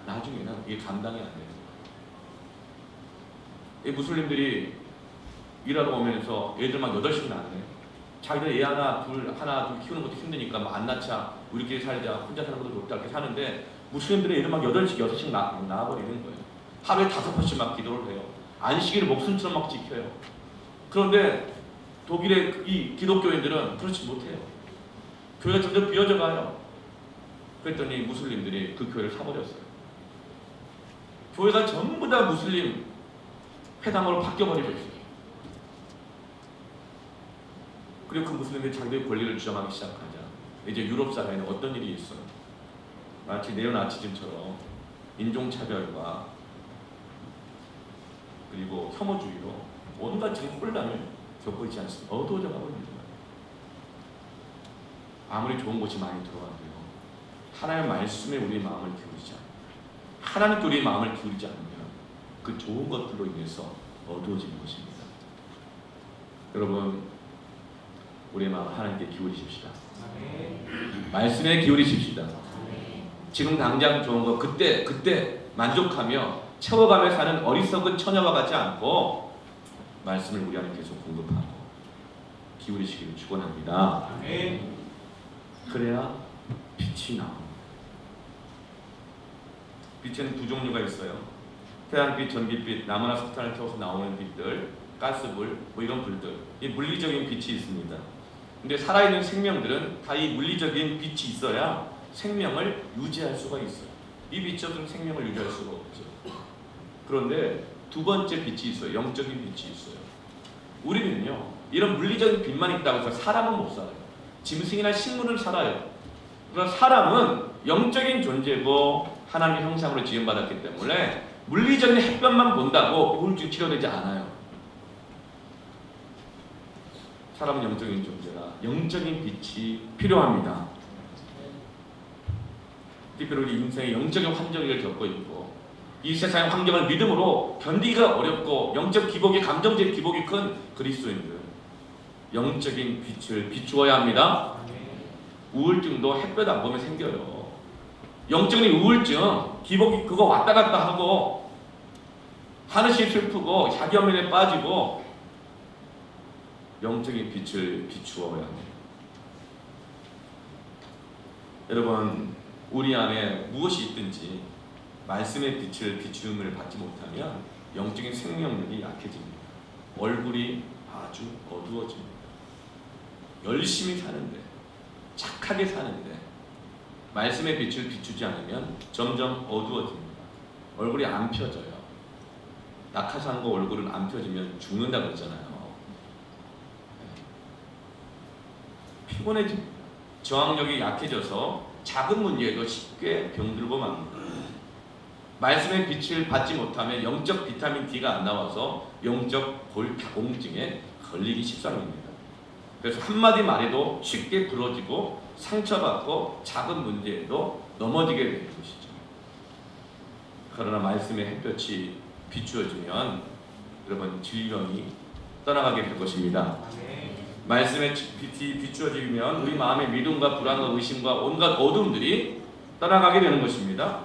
Speaker 1: 나중에는 이게 감당이 안 돼요. 이 무슬림들이 일하러 오면서 애들 막 8씩 낳네. 자기들 애 하나 둘 키우는 것도 힘드니까 뭐 안 낳자, 우리끼리 살자, 혼자 사는 것도 좋다 이렇게 사는데 무슬림들은 애들 막 8씩 낳아버리는 거예요. 하루에 5번씩 막 기도를 해요. 안식일을 목숨처럼 막 지켜요. 그런데 독일의 이 기독교인들은 그렇지 못해요. 교회가 점점 비어져 가요. 그랬더니 무슬림들이 그 교회를 사버렸어요. 교회가 전부 다 무슬림 회당으로 바뀌어버리고 있어요. 그리고 그 무슬림들이 자기들의 권리를 주장하기 시작하자 이제 유럽 사회에는 어떤 일이 있어요? 마치 네오나치즘처럼 인종차별과 그리고 혐오주의로 온갖 지금 혼란을 겪고 있지 않습니까? 어두워져 가고 있는 거예요. 아무리 좋은 곳이 많이 들어와도요, 하나님의 말씀에 우리의 마음을 기울이지 않으면, 하나님께 우리의 마음을 기울이지 않으면 그 좋은 것들로 인해서 어두워지는 것입니다. 여러분, 우리의 마음을 하나님께 기울이십시다. 말씀에 기울이십시다. 지금 당장 좋은 거 그때 만족하며 채워가며 사는 어리석은 처녀와 같지 않고 말씀을 우리 안에 계속 공급하고 기울이시기를 축원합니다. 그래야 빛이 나옵니다. 빛에는 두 종류가 있어요. 태양빛, 전기빛, 나무나 석탄을 태워서 나오는 빛들, 가스불, 뭐 이런 불들. 이 물리적인 빛이 있습니다. 근데 살아있는 생명들은 다 이 물리적인 빛이 있어야 생명을 유지할 수가 있어요. 이 빛이 없으면 생명을 유지할 수가 없죠. 그런데 두 번째 빛이 있어요. 영적인 빛이 있어요. 우리는요, 이런 물리적인 빛만 있다고 해서 사람은 못 살아요. 짐승이나 식물은 살아요. 그러나 사람은 영적인 존재고 하나님의 형상으로 지음받았기 때문에 물리적인 햇볕만 본다고 우울증 치료되지 않아요. 사람은 영적인 존재라 영적인 빛이 필요합니다. 특별히 우리 인생의 영적인 환경을 겪고 있고 이 세상의 환경을 믿음으로 견디기가 어렵고 영적 기복이, 감정적 기복이 큰 그리스도인들, 영적인 빛을 비추어야 합니다. 우울증도 햇볕 안 보면 생겨요. 영적인 우울증, 기복이 그거 왔다 갔다 하고 하늘씩 슬프고 자기연민에 빠지고 영적인 빛을 비추어야 합니다. 여러분, 우리 안에 무엇이 있든지 말씀의 빛을 비추음을 받지 못하면 영적인 생명력이 약해집니다. 얼굴이 아주 어두워집니다. 열심히 사는데, 착하게 사는데 말씀의 빛을 비추지 않으면 점점 어두워집니다. 얼굴이 안 펴져요. 낙하산과 얼굴은 안 펴지면 죽는다 그랬잖아요. 피곤해집니다. 저항력이 약해져서 작은 문제에도 쉽게 병들고 맙니다. 말씀의 빛을 받지 못하면 영적 비타민 D가 안 나와서 영적 골다공증에 걸리기 십상입니다. 그래서 한마디 말에도 쉽게 부러지고 상처받고 작은 문제에도 넘어지게 되는 것이죠. 그러나 말씀의 햇볕이 비추어지면 여러분 질병이 떠나가게 될 것입니다. 말씀의 빛이 비추어지면 우리 마음의 믿음과 불안과 의심과 온갖 어둠들이 떠나가게 되는 것입니다.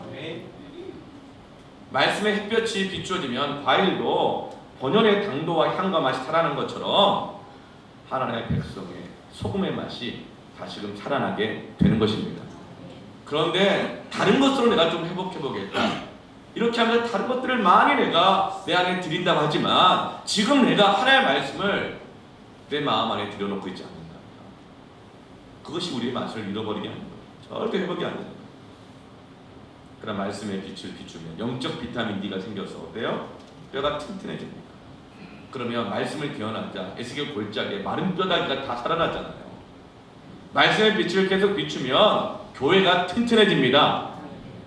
Speaker 1: 말씀의 햇볕이 비추어지면 과일도 본연의 당도와 향과 맛이 살아나는 것처럼 하나님의 백성의 소금의 맛이 다시금 살아나게 되는 것입니다. 그런데 다른 것으로 내가 좀 회복해보겠다. 이렇게 하면서 다른 것들을 많이 내가 내 안에 들인다고 하지만 지금 내가 하나님의 말씀을 내 마음 안에 들여놓고 있지 않는다. 그것이 우리의 맛을 잃어버리게 하는 거예요. 절대 회복이 안 됩니다. 그런 말씀의 빛을 비추면 영적 비타민 D가 생겨서 어때요? 뼈가 튼튼해집니다. 그러면 말씀을 기원하자 에스겔 골짜기에 마른 뼈다귀가 다 살아나잖아요. 말씀의 빛을 계속 비추면 교회가 튼튼해집니다.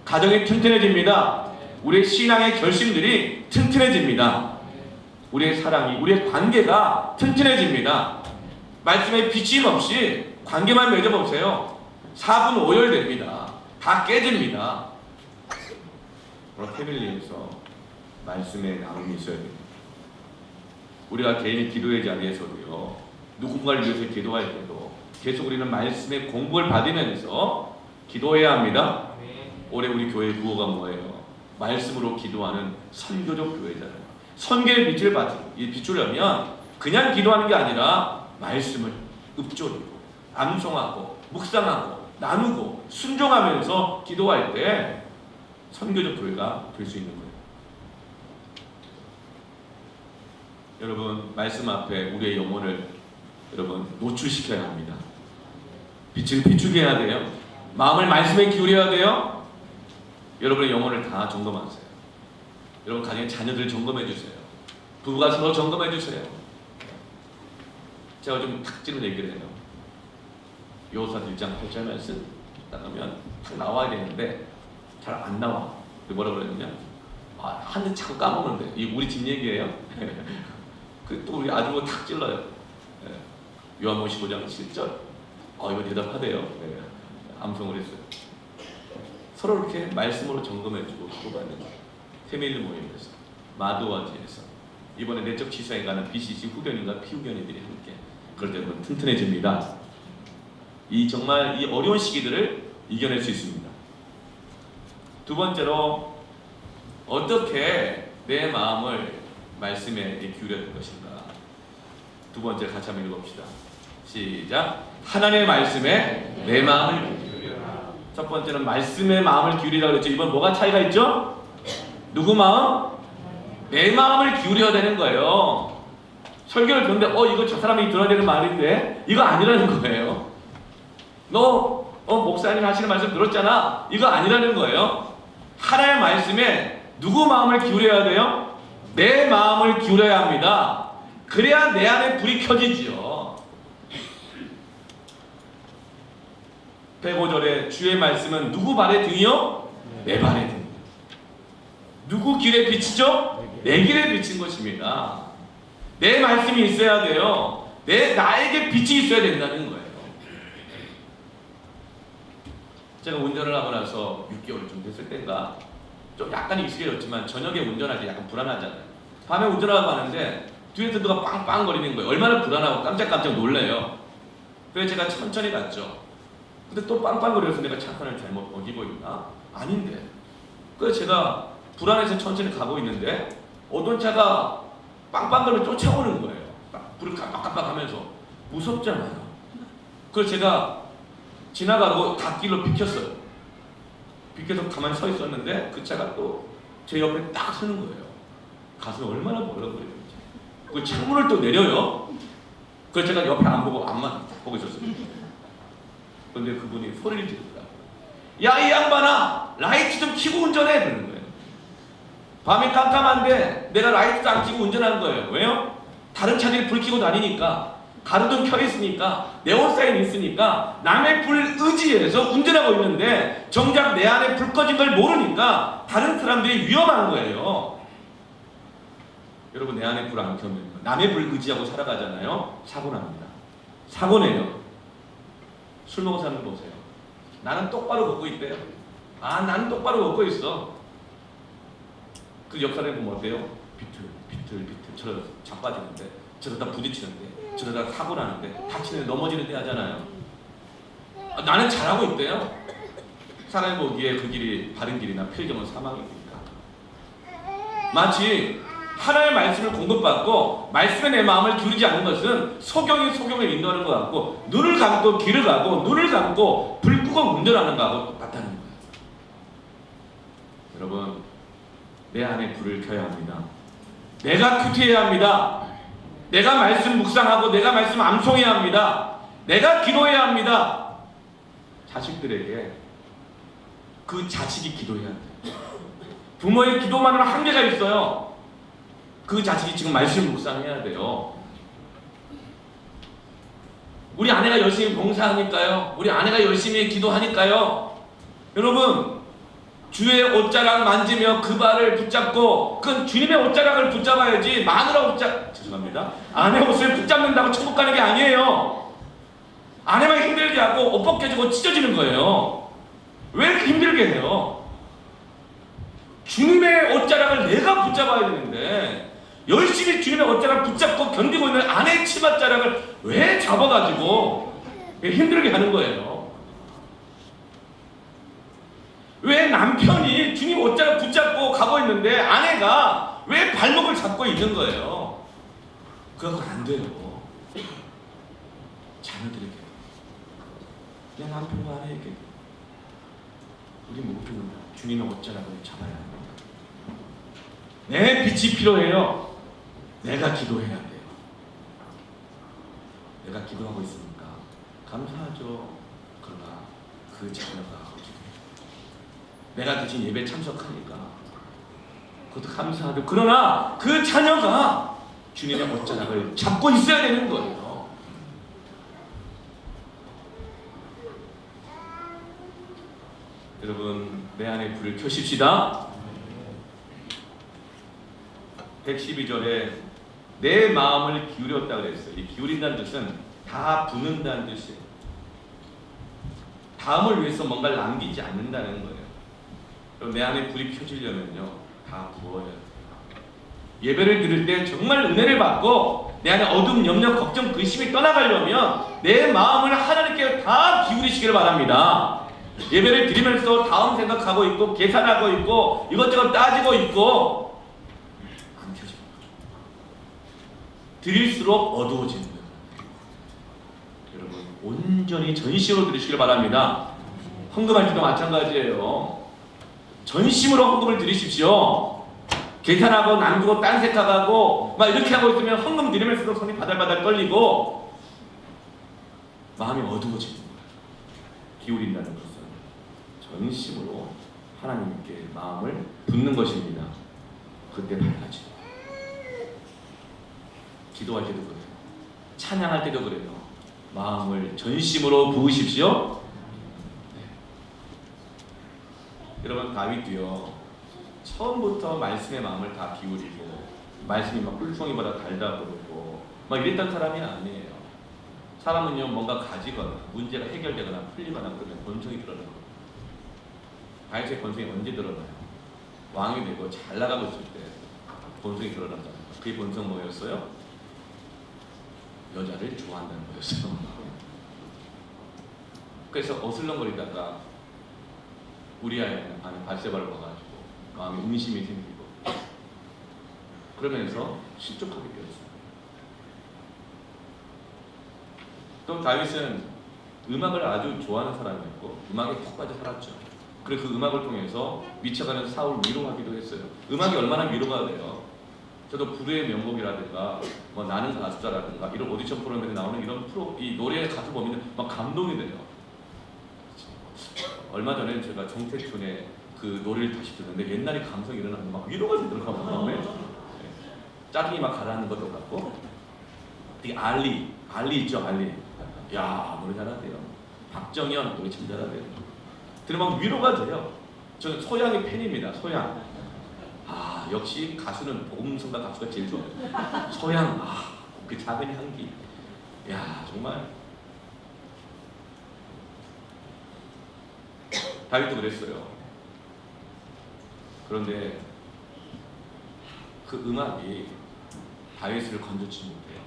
Speaker 1: 가정이 튼튼해집니다. 우리의 신앙의 결심들이 튼튼해집니다. 우리의 사랑이, 우리의 관계가 튼튼해집니다. 말씀에 비침 없이 관계만 맺어보세요. 4분 5열 됩니다. 다 깨집니다. 그럼 패밀리에서 말씀의 나눔이 있어야 됩니다. 우리가 개인의 기도의 자리에서도요, 누군가를 위해서 기도할 때도 계속 우리는 말씀의 공부를 받으면서 기도해야 합니다. 올해 우리 교회의 구호가 뭐예요? 말씀으로 기도하는 선교적 교회잖아요. 선교의 빛을 비추려면 그냥 기도하는 게 아니라 말씀을 읊조리고 암송하고 묵상하고 나누고 순종하면서 기도할 때 선교적 교회가 될 수 있는 거예요. 여러분, 말씀 앞에 우리의 영혼을 여러분 노출시켜야 합니다. 빛을 비추게 해야 돼요. 마음을 말씀에 기울여야 돼요. 여러분의 영혼을 다 점검하세요. 여러분 가정의 자녀들 점검해 주세요. 부부가 서로 점검해 주세요. 제가 좀 탁 찌는 얘기를 해요. 요호수아 1장 8절 말씀 딱 하면 탁 나와야 되는데 잘 안 나와. 뭐라 그러냐면 한대 자꾸 까먹는데 이 우리 집 얘기예요. 또 우리 아주가 탁 찔러요. 요한복음 15장 7절. 이거 대답하대요. 암송을 했어요. 서로 이렇게 말씀으로 점검해주고 주고받는 패밀리 모임에서 마두와지에서 이번에 내적 치사에 가는 BCC 후견인과 피후견인들이 함께 그럴 때 보면 튼튼해집니다. 정말 이 어려운 시기들을 이겨낼 수 있습니다. 두 번째로 어떻게 내 마음을 말씀에 기울여야 될 것인가. 두 번째 같이 한번 읽어봅시다. 시작. 하나님의 말씀에 내 마음을 기울여라. 첫 번째는 말씀에 마음을 기울이라 그랬죠. 이번 뭐가 차이가 있죠? 누구 마음? 내 마음을 기울여야 되는 거예요. 설교를 듣는데 이거 저 사람이 들어야 되는 말인데 이거 아니라는 거예요. 너 목사님 하시는 말씀 들었잖아. 이거 아니라는 거예요. 하나님의 말씀에 누구 마음을 기울여야 돼요? 내 마음을 기울여야 합니다. 그래야 내 안에 불이 켜지지요. 105절에 주의 말씀은 누구 발의 등이요? 내 발의 등. 누구 길에 비치죠? 내 길에 비친 것입니다. 내 말씀이 있어야 돼요. 나에게 빛이 있어야 된다는 거예요. 제가 운전을 하고 나서 6개월 좀 됐을 때인가 좀 약간 익숙해졌지만 저녁에 운전할 때 약간 불안하잖아요. 밤에 운전하고 가는데 뒤에서 누가 빵빵 거리는 거예요. 얼마나 불안하고 깜짝깜짝 놀래요. 그래서 제가 천천히 갔죠. 근데 또 빵빵거려서 내가 차선을 잘못 어기고 있나? 아닌데. 그래서 제가 불안해서 천천히 가고 있는데 어떤 차가 빵빵거리며 쫓아오는 거예요. 불을 깜빡깜빡 하면서. 무섭잖아요. 그래서 제가 지나가고 갓길로 비켰어요. 비켜서 가만히 서 있었는데 그 차가 또 제 옆에 딱 서는 거예요. 가슴이 얼마나 벌렁거리는지. 그 창문을 또 내려요. 그래서 제가 옆에 안 보고 앞만 보고 있었어요. 그런데 그분이 소리를 지르더라고요. 야, 이 양반아, 라이트 좀 켜고 운전해. 그러는 거예요. 밤이 깜깜한데 내가 라이트도 안 켜고 운전하는 거예요. 왜요? 다른 차들이 불 켜고 다니니까, 가로등 켜 있으니까, 네온사인 있으니까 남의 불 의지해서 운전하고 있는데 정작 내 안에 불 꺼진 걸 모르니까 다른 사람들이 위험한 거예요. 여러분, 내 안에 불 안 켜면 남의 불 의지하고 살아가잖아요. 사고 납니다. 사고 내요. 술 먹은 사람 보세요. 나는 똑바로 걷고 있대요. 나는 똑바로 걷고 있어. 그 옆사람이 보면 어때요? 비틀 저러다 자빠지는데, 저러다 부딪히는데, 저러다 사고 나는데, 다치는데, 넘어지는데 하잖아요. 나는 잘하고 있대요. 사람이 보기에 그 길이 바른 길이나 필경은 사망이니까. 마치 하나님의 말씀을 공급받고 말씀에 내 마음을 기울이지 않는 것은 소경이 소경을 인도하는 것 같고, 눈을 감고 길을 가고 눈을 감고 불 끄고 운전하는 것하고 똑같다는 거예요. 여러분, 내 안에 불을 켜야 합니다. 내가 큐티해야 합니다. 내가 말씀 묵상하고 내가 말씀 암송해야 합니다. 내가 기도해야 합니다. 자식들에게 그 자식이 기도해야 돼요. 부모의 기도만으로 한계가 있어요. 그 자식이 지금 말씀 묵상해야 돼요. 우리 아내가 열심히 봉사하니까요. 우리 아내가 열심히 기도하니까요. 여러분, 주의 옷자락 만지며 그 발을 붙잡고, 그건 주님의 옷자락을 붙잡아야지 마누라 죄송합니다. 아내 옷을 붙잡는다고 천국 가는 게 아니에요. 아내만 힘들게 하고 옷 벗겨지고 찢어지는 거예요. 왜 이렇게 힘들게 해요? 주님의 옷자락을 내가 붙잡아야 되는데 열심히 주님의 옷자락을 붙잡고 견디고 있는 아내의 치맛자락을 왜 잡아가지고 힘들게 하는 거예요? 왜 남편이 주님 옷자락 붙잡고 가고 있는데 아내가 왜 발목을 잡고 있는 거예요? 그건 안 돼요. 자녀들에게, 내 남편과 아내에게 우리 모두는 주님의 옷자락을 잡아야 합니다. 내 빛이 필요해요. 내가 기도해야 돼요. 내가 기도하고 있으니까 감사하죠. 그러나 그 자녀가 내가 대신 예배 참석하니까 그것도 감사하죠. 그러나 그 자녀가 주님의 옷자락을 잡고 있어야 되는 거예요. 여러분, 내 안에 불을 켜십시다. 112절에 내 마음을 기울였다 그랬어요. 이 기울인다는 뜻은 다 붓는다는 뜻이에요. 다음을 위해서 뭔가를 남기지 않는다는 거예요. 내 안에 불이 켜지려면요, 다 부어야 돼요. 예배를 드릴 때 정말 은혜를 받고 내 안에 어둠, 염려, 걱정, 근심이 떠나가려면 내 마음을 하나님께 다 기울이시기를 바랍니다. 예배를 드리면서 다음 생각하고 있고 계산하고 있고 이것저것 따지고 있고 안 켜집니다. 드릴수록 어두워지는 거예요. 여러분, 온전히 전심으로 드리시길 바랍니다. 헌금할 때도 마찬가지예요. 전심으로 헌금을 드리십시오. 계산하고 남기고 딴 생각하고 막 이렇게 하고 있으면 헌금 드리면서도 손이 바달바달 떨리고 마음이 어두워지는 거예요. 기울인다는 것은 전심으로 하나님께 마음을 붓는 것입니다. 그때 달라져요. 기도할 때도 그래요. 찬양할 때도 그래요. 마음을 전심으로 부으십시오. 여러분, 다윗도요, 처음부터 말씀의 마음을 다 기울이고 말씀이 막 꿀송이보다 달다 그러고 막 이랬던 사람이 아니에요. 사람은요, 뭔가 가지거나 문제가 해결되거나 풀리거나 그러면 본성이 드러나요. 다윗의 본성이 언제 드러나요? 왕이 되고 잘 나가고 있을 때 본성이 드러나잖아요. 그의 본성 뭐였어요? 여자를 좋아한다는 거였어요. 그래서 어슬렁거리다가 우리아의 아내 밧세바를 봐가지고 마음에 의심이 생기고 그러면서 실족하게 되었어요. 또 다윗은 음악을 아주 좋아하는 사람이었고 음악에 푹 빠져 살았죠. 그리고 그 음악을 통해서 미쳐가는 사울을 위로하기도 했어요. 음악이 얼마나 위로가 돼요. 저도 불후의 명곡이라든가 뭐 나는 가수다라든가 이런 오디션 프로그램에 나오는 이런 이 노래 가수 보면 막 감동이 돼요. 얼마 전에 제가 정태춘의 그 노래를 다시 듣는데 옛날에 감성이 일어나면 막 위로가 되더라고요. 마음에. 짜증이 막 가라앉는 것도 같고. 되게 알리 있죠, 알리. 야, 노래 잘하대요. 박정현 노래 참 잘하대요. 들으면 위로가 돼요. 저는 소양의 팬입니다. 소양. 아, 역시 가수는 복음성가 가수가 제일 좋아요. 소양, 그 작은 향기. 야, 정말. 다윗도 그랬어요. 그런데 그 음악이 다윗을 건져치지 못해요.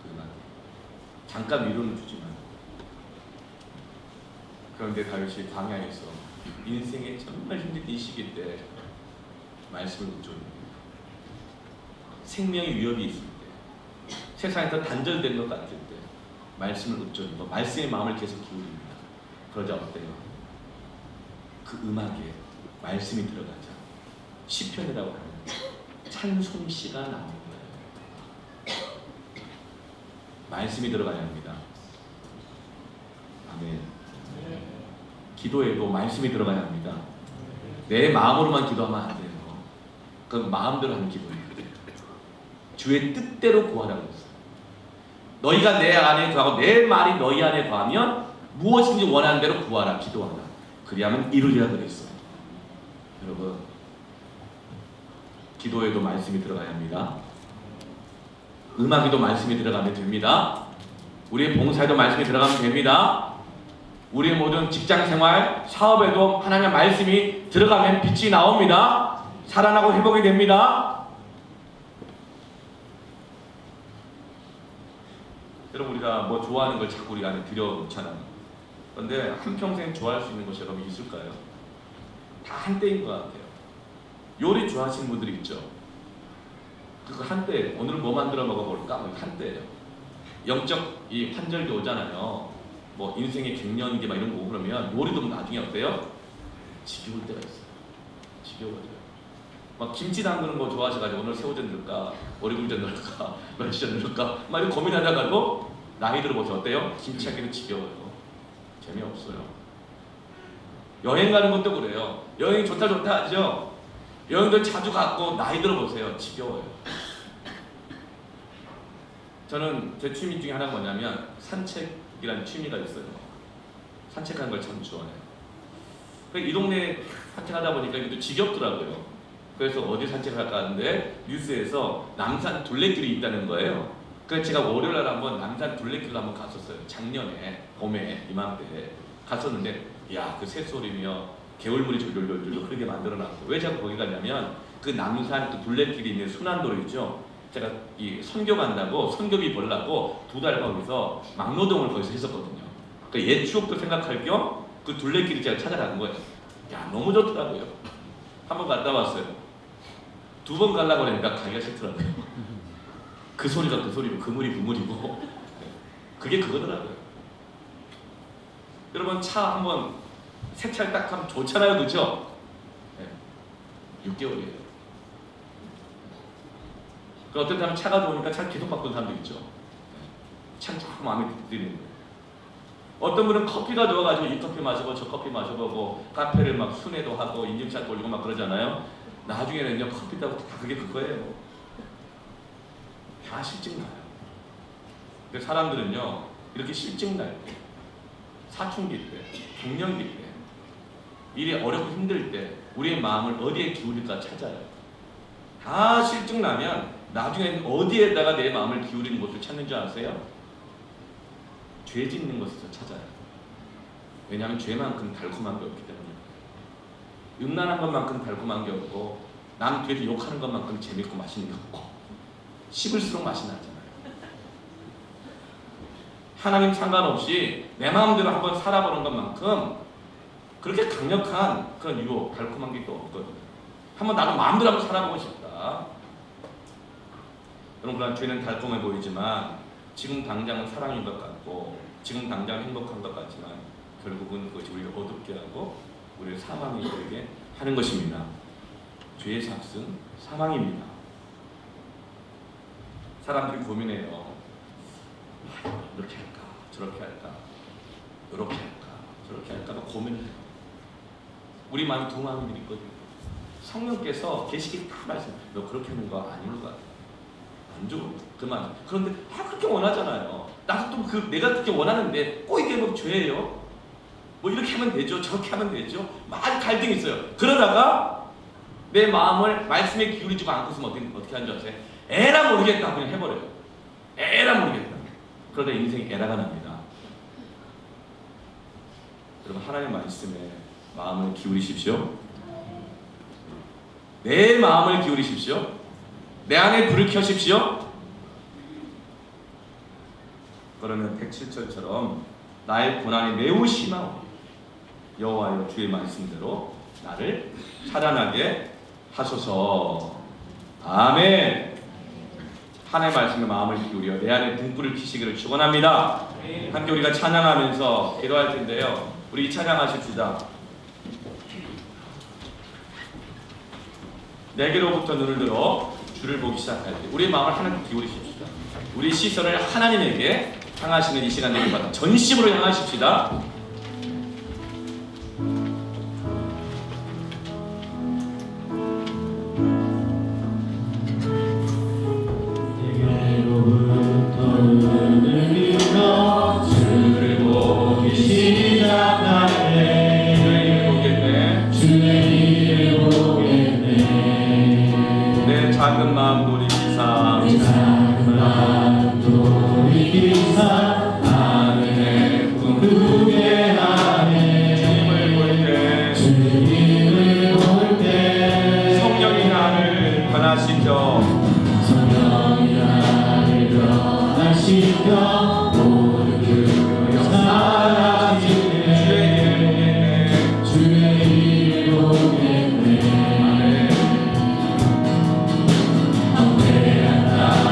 Speaker 1: 그 음악이 잠깐 위로는 주지만, 그런데 다윗이 광야에서 인생의 정말 힘든 이 시기 때 말씀을 붙잡습니다. 생명의 위협이 있을 때, 세상에서 단절된 것 같을 때 말씀을 붙잡고 말씀의 마음을 계속 기울입니다. 그러자 어때요? 그 음악에 말씀이 들어가자. 시편이라고 하는 찬송시가 나오는 거예요. 말씀이 들어가야 합니다. 아멘. 기도에도 말씀이 들어가야 합니다. 내 마음으로만 기도하면 안 돼요. 그 마음대로 하는 기도예요. 주의 뜻대로 구하라고 했어요. 너희가 내 안에 구하고 내 말이 너희 안에 구하면 무엇인지 원하는 대로 구하라, 기도하라. 그리하면 이루리라 그랬어요. 여러분, 기도에도 말씀이 들어가야 합니다. 음악에도 말씀이 들어가면 됩니다. 우리의 봉사에도 말씀이 들어가면 됩니다. 우리의 모든 직장생활, 사업에도 하나님의 말씀이 들어가면 빛이 나옵니다. 살아나고 회복이 됩니다. 여러분, 우리가 뭐 좋아하는 걸 자꾸 우리 안에 들여놓잖아요. 그런데 한평생 좋아할 수 있는 것이 여러분 있을까요? 다 한때인 것 같아요. 요리 좋아하시는 분들이 있죠. 그 한때, 오늘 뭐 만들어 먹어볼까? 뭐 한때예요. 영적 이 환절기 오잖아요. 뭐 인생의 갱년기 막 이런 거 오고 그러면 요리도 나중에 어때요? 지겨울 때가 있어요. 지겨워져요. 막 김치 담그는 거 좋아하셔가지고 오늘 새우젓 넣을까, 오리굴젓 넣을까, 멸치젓 넣을까 막 이렇게 고민하다가도 나이 들어보세요. 어때요? 김치하기는 지겨워요. 재미없어요. 여행 가는 것도 그래요. 여행 좋다 하죠. 여행도 자주 갔고 나이 들어보세요. 지겨워요. 저는 제 취미 중에 하나가 뭐냐면 산책이라는 취미가 있어요. 산책하는 걸 참 좋아해요. 이 동네 산책하다 보니까 이것도 지겹더라고요. 그래서 어디 산책할까 하는데 뉴스에서 남산 둘레길이 있다는 거예요. 그래서 제가 월요일날 한번 남산 둘레길로 한번 갔었어요. 작년에 봄에 이맘때 갔었는데, 야, 그 새소리며 개울물이 졸졸졸졸 흐르게 만들어놨어요. 왜 제가 거기 갔냐면 그 남산 그 둘레길이 있는 순환도로 있죠. 제가 이 선교 간다고 선교비 벌라고 2달 거기서 막노동을 거기서 했었거든요. 그러니까 옛 추억도 생각할 겸 그 둘레길을 제가 찾아간 거예요. 야, 너무 좋더라고요. 한번 갔다 왔어요. 2번 가려고 하니까 가기가 싫더라고요. 그 소리가 그 소리고 그 물이 그 물이고 그게 그거더라고요. 여러분, 차 한번 세차를 딱 하면 좋잖아요, 그렇죠? 네. 6개월이에요. 그 어떤 사람은 차가 좋으니까 차를 계속 바꾸는 사람도 있죠. 참 마음에 드는 거예요. 어떤 분은 커피가 좋아가지고 이 커피 마셔보고 저 커피 마셔보고 카페를 막 순회도 하고 인증샷 올리고 막 그러잖아요. 나중에는요, 커피 따고 다 그게 그거예요. 다 실증나요. 근데 사람들은요, 이렇게 실증날 때, 사춘기 때, 갱년기 때, 일이 어렵고 힘들 때 우리의 마음을 어디에 기울일까 찾아요. 다 실증나면 나중에는 어디에다가 내 마음을 기울이는 곳을 찾는 줄 아세요? 죄 짓는 곳에서 찾아요. 왜냐하면 죄만큼 달콤한 게 없기 때문에. 음란한 것만큼 달콤한 게 없고 남 뒤에서 욕하는 것만큼 재밌고 맛있는 게 없고 씹을수록 맛이 나잖아요. 하나님 상관없이 내 마음대로 한번 살아보는 것만큼 그렇게 강력한 그런 유혹, 달콤한 게 또 없거든요. 한번 나도 마음대로 한번 살아보고 싶다. 여러분, 그런 죄는 달콤해 보이지만 지금 당장은 사랑인 것 같고 지금 당장은 행복한 것 같지만 결국은 그것이 우리를 어둡게 하고 우리를 사망에 이르게 하는 것입니다. 죄의 삭은 사망입니다. 사람들이 고민해요. 이렇게 할까, 저렇게 할까, 이렇게 할까, 저렇게 할까 막 고민을 해요. 우리 마음이 두 마음이 있거든요. 성령께서 계시기 다 말씀, 너 그렇게 하는 거 아닌 것 같아. 안 좋아. 그만. 그런데 다 그렇게 원하잖아요. 나도 또 내가 그렇게 원하는데 꼭 이게 뭐 죄예요? 뭐 이렇게 하면 되죠, 저렇게 하면 되죠. 막 갈등이 있어요. 그러다가 내 마음을 말씀에 기울이지 않고 있으면 어떻게 하는 줄 아세요? 에라 모르겠다 그냥 해버려요. 에라 모르겠다. 그러다 인생이 에라가 납니다. 여러분, 하나님의 말씀에 마음을 기울이십시오. 내 마음을 기울이십시오. 내 안에 불을 켜십시오. 그러면 107절처럼 나의 고난이 매우 심하오 여호와여 주의 말씀대로 나를 살아나게 하소서. 아멘. 하나님의 말씀에 마음을 기울여 내 안에 등불을 켜시기를 축원합니다. 함께 우리가 찬양하면서 기도할 텐데요. 우리 찬양하십시다. 내게로부터 눈을 들어 주를 보기 시작할 때 우리의 마음을 하나님께 기울이십시다. 우리 시선을 하나님에게 향하시는 이 시간 되길 바랍니다. 전심으로 향하십시다.
Speaker 2: 내게로부터 눈을 들어 주를 보기 시작하네. 주의 일을 보겠네.
Speaker 1: 내 작은 마음 돌이키사
Speaker 2: 내 작은 마음 돌이키사 하늘의 꿈 꾸게 하네.
Speaker 1: 주님을 볼 때
Speaker 2: 주님을 볼 때
Speaker 1: 성령이 나를 변화시켜
Speaker 2: 성령이 나를 변화시켜 모든 그 사라지네. 주의 일을 보겠네. 담대한 나라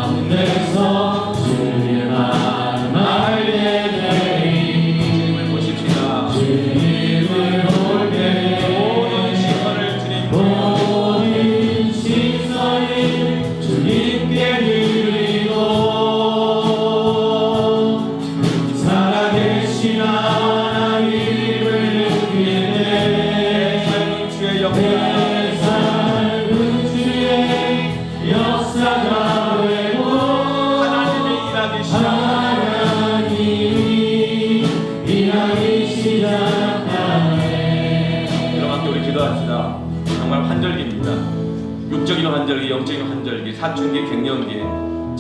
Speaker 2: 가운데서 주의 말을 알게 되리.
Speaker 1: 주님을 보십시다.
Speaker 2: 주님을 볼 때
Speaker 1: 모든 시선을 주님께
Speaker 2: 모든 시선이 주님께 드리고 살아계신 하나님을 느끼네.
Speaker 1: 삶은 주의
Speaker 2: 내
Speaker 1: 영광
Speaker 2: 삶은 주의 역사가 되고
Speaker 1: 하나님이 일하기 시작
Speaker 2: 하나님이 일하기 시작하네.
Speaker 1: 여러분 함께 우리 기도합시다. 정말 환절기입니다. 육적인 환절기, 영적인 환절기, 사춘기, 갱년기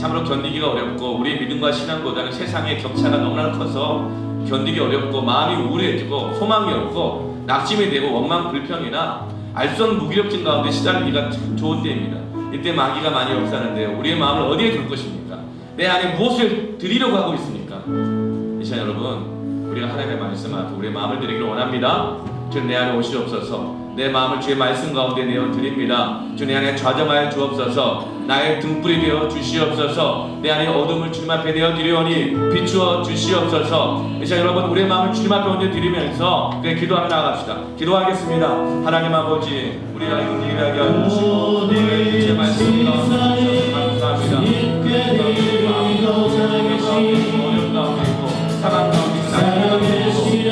Speaker 1: 참으로 견디기가 어렵고 우리의 믿음과 신앙보다는 세상의 격차가 너무나 커서 견디기 어렵고 마음이 우울해지고 소망이 없고 낙심이 되고 원망 불평이나 알 수 없는 무기력증 가운데 시달리기가 참 좋은 때입니다. 이때 마귀가 많이 역사하는데요. 우리의 마음을 어디에 둘 것입니까? 내 안에 무엇을 드리려고 하고 있습니까? 이 시간 여러분 우리가 하나님의 말씀 앞에 우리의 마음을 드리기를 원합니다. 주님 내 안에 오시옵소서. 내 마음을 주의 말씀 가운데 내어 드립니다. 주 내 안에 좌정하여 주옵소서. 나의 등불이 되어 주시옵소서. 내 안에 어둠을 주님 앞에 내어 드리오니 비추어 주시옵소서. 이제 여러분 우리의 마음을 주님 앞에 얹어 드리면서 기도하며 나아갑시다. 기도하겠습니다. 하나님 아버지 우리가 은혜하게 하시고 주의 말씀 가운데 감사합니다. 어려운 가운데 있고 사랑 가운데 있고 하나님께 내어 드리겠습니다.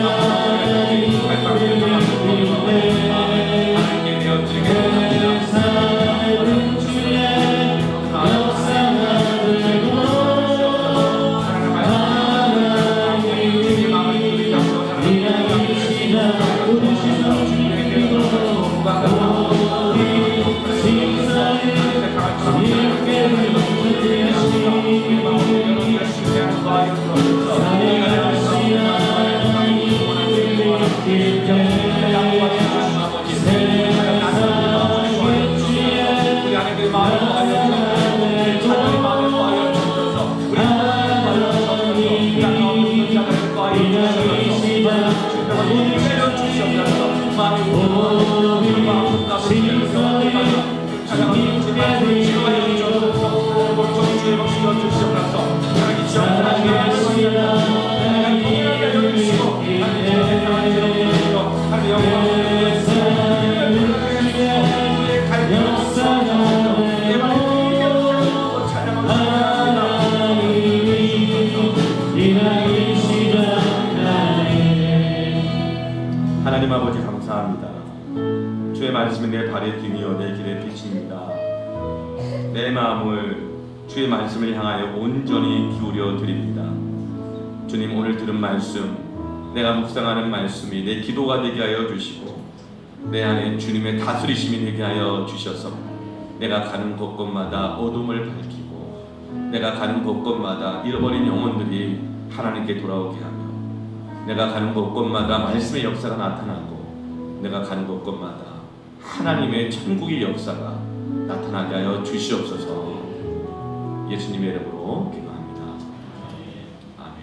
Speaker 1: 하나님 아버지 감사합니다. 주의 말씀이 내 발의 등이요 내 길의 빛입니다. 내 마음을 주의 말씀을 향하여 온전히 기울여 드립니다. 주님 오늘 들은 말씀 내가 묵상하는 말씀이 내 기도가 되게 하여 주시고 내 안에 주님의 다스리심이 되게 하여 주셔서 내가 가는 곳곳마다 어둠을 밝히고 내가 가는 곳곳마다 잃어버린 영혼들이 하나님께 돌아오게 하며 내가 가는 곳곳마다 말씀의 역사가 나타나고 내가 가는 곳곳마다 하나님의 천국의 역사가 나타나게 하여 주시옵소서. 예수님의 이름으로 기도합니다. 아멘.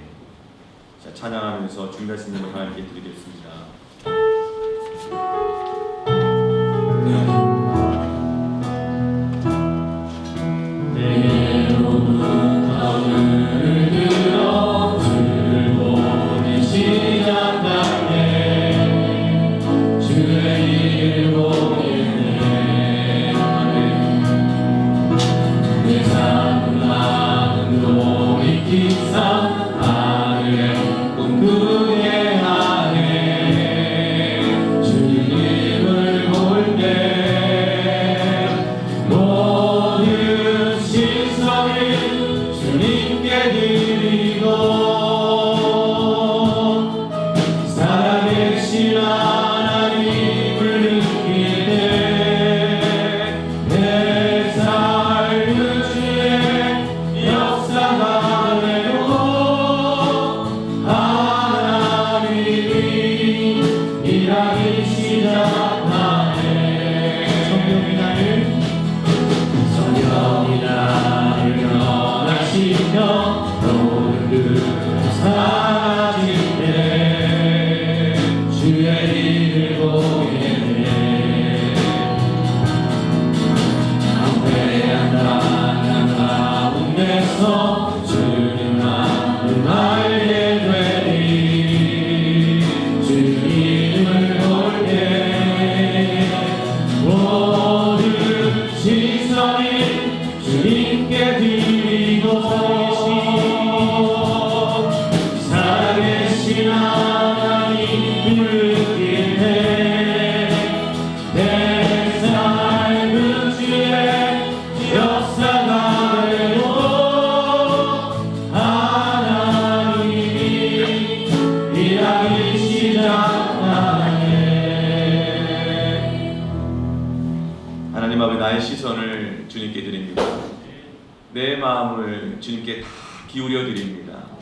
Speaker 1: 자, 찬양하면서 준비하신 일을 하나님께 드리겠습니다.
Speaker 2: 내게로부터 눈을 들어 주를 보기 시작하네. 주의 일을 보겠네. 나를 시작하네.
Speaker 1: 하나님 아버지, 나의 시선을 주님께 드립니다. 내 마음을 주님께 다 기울여 드립니다.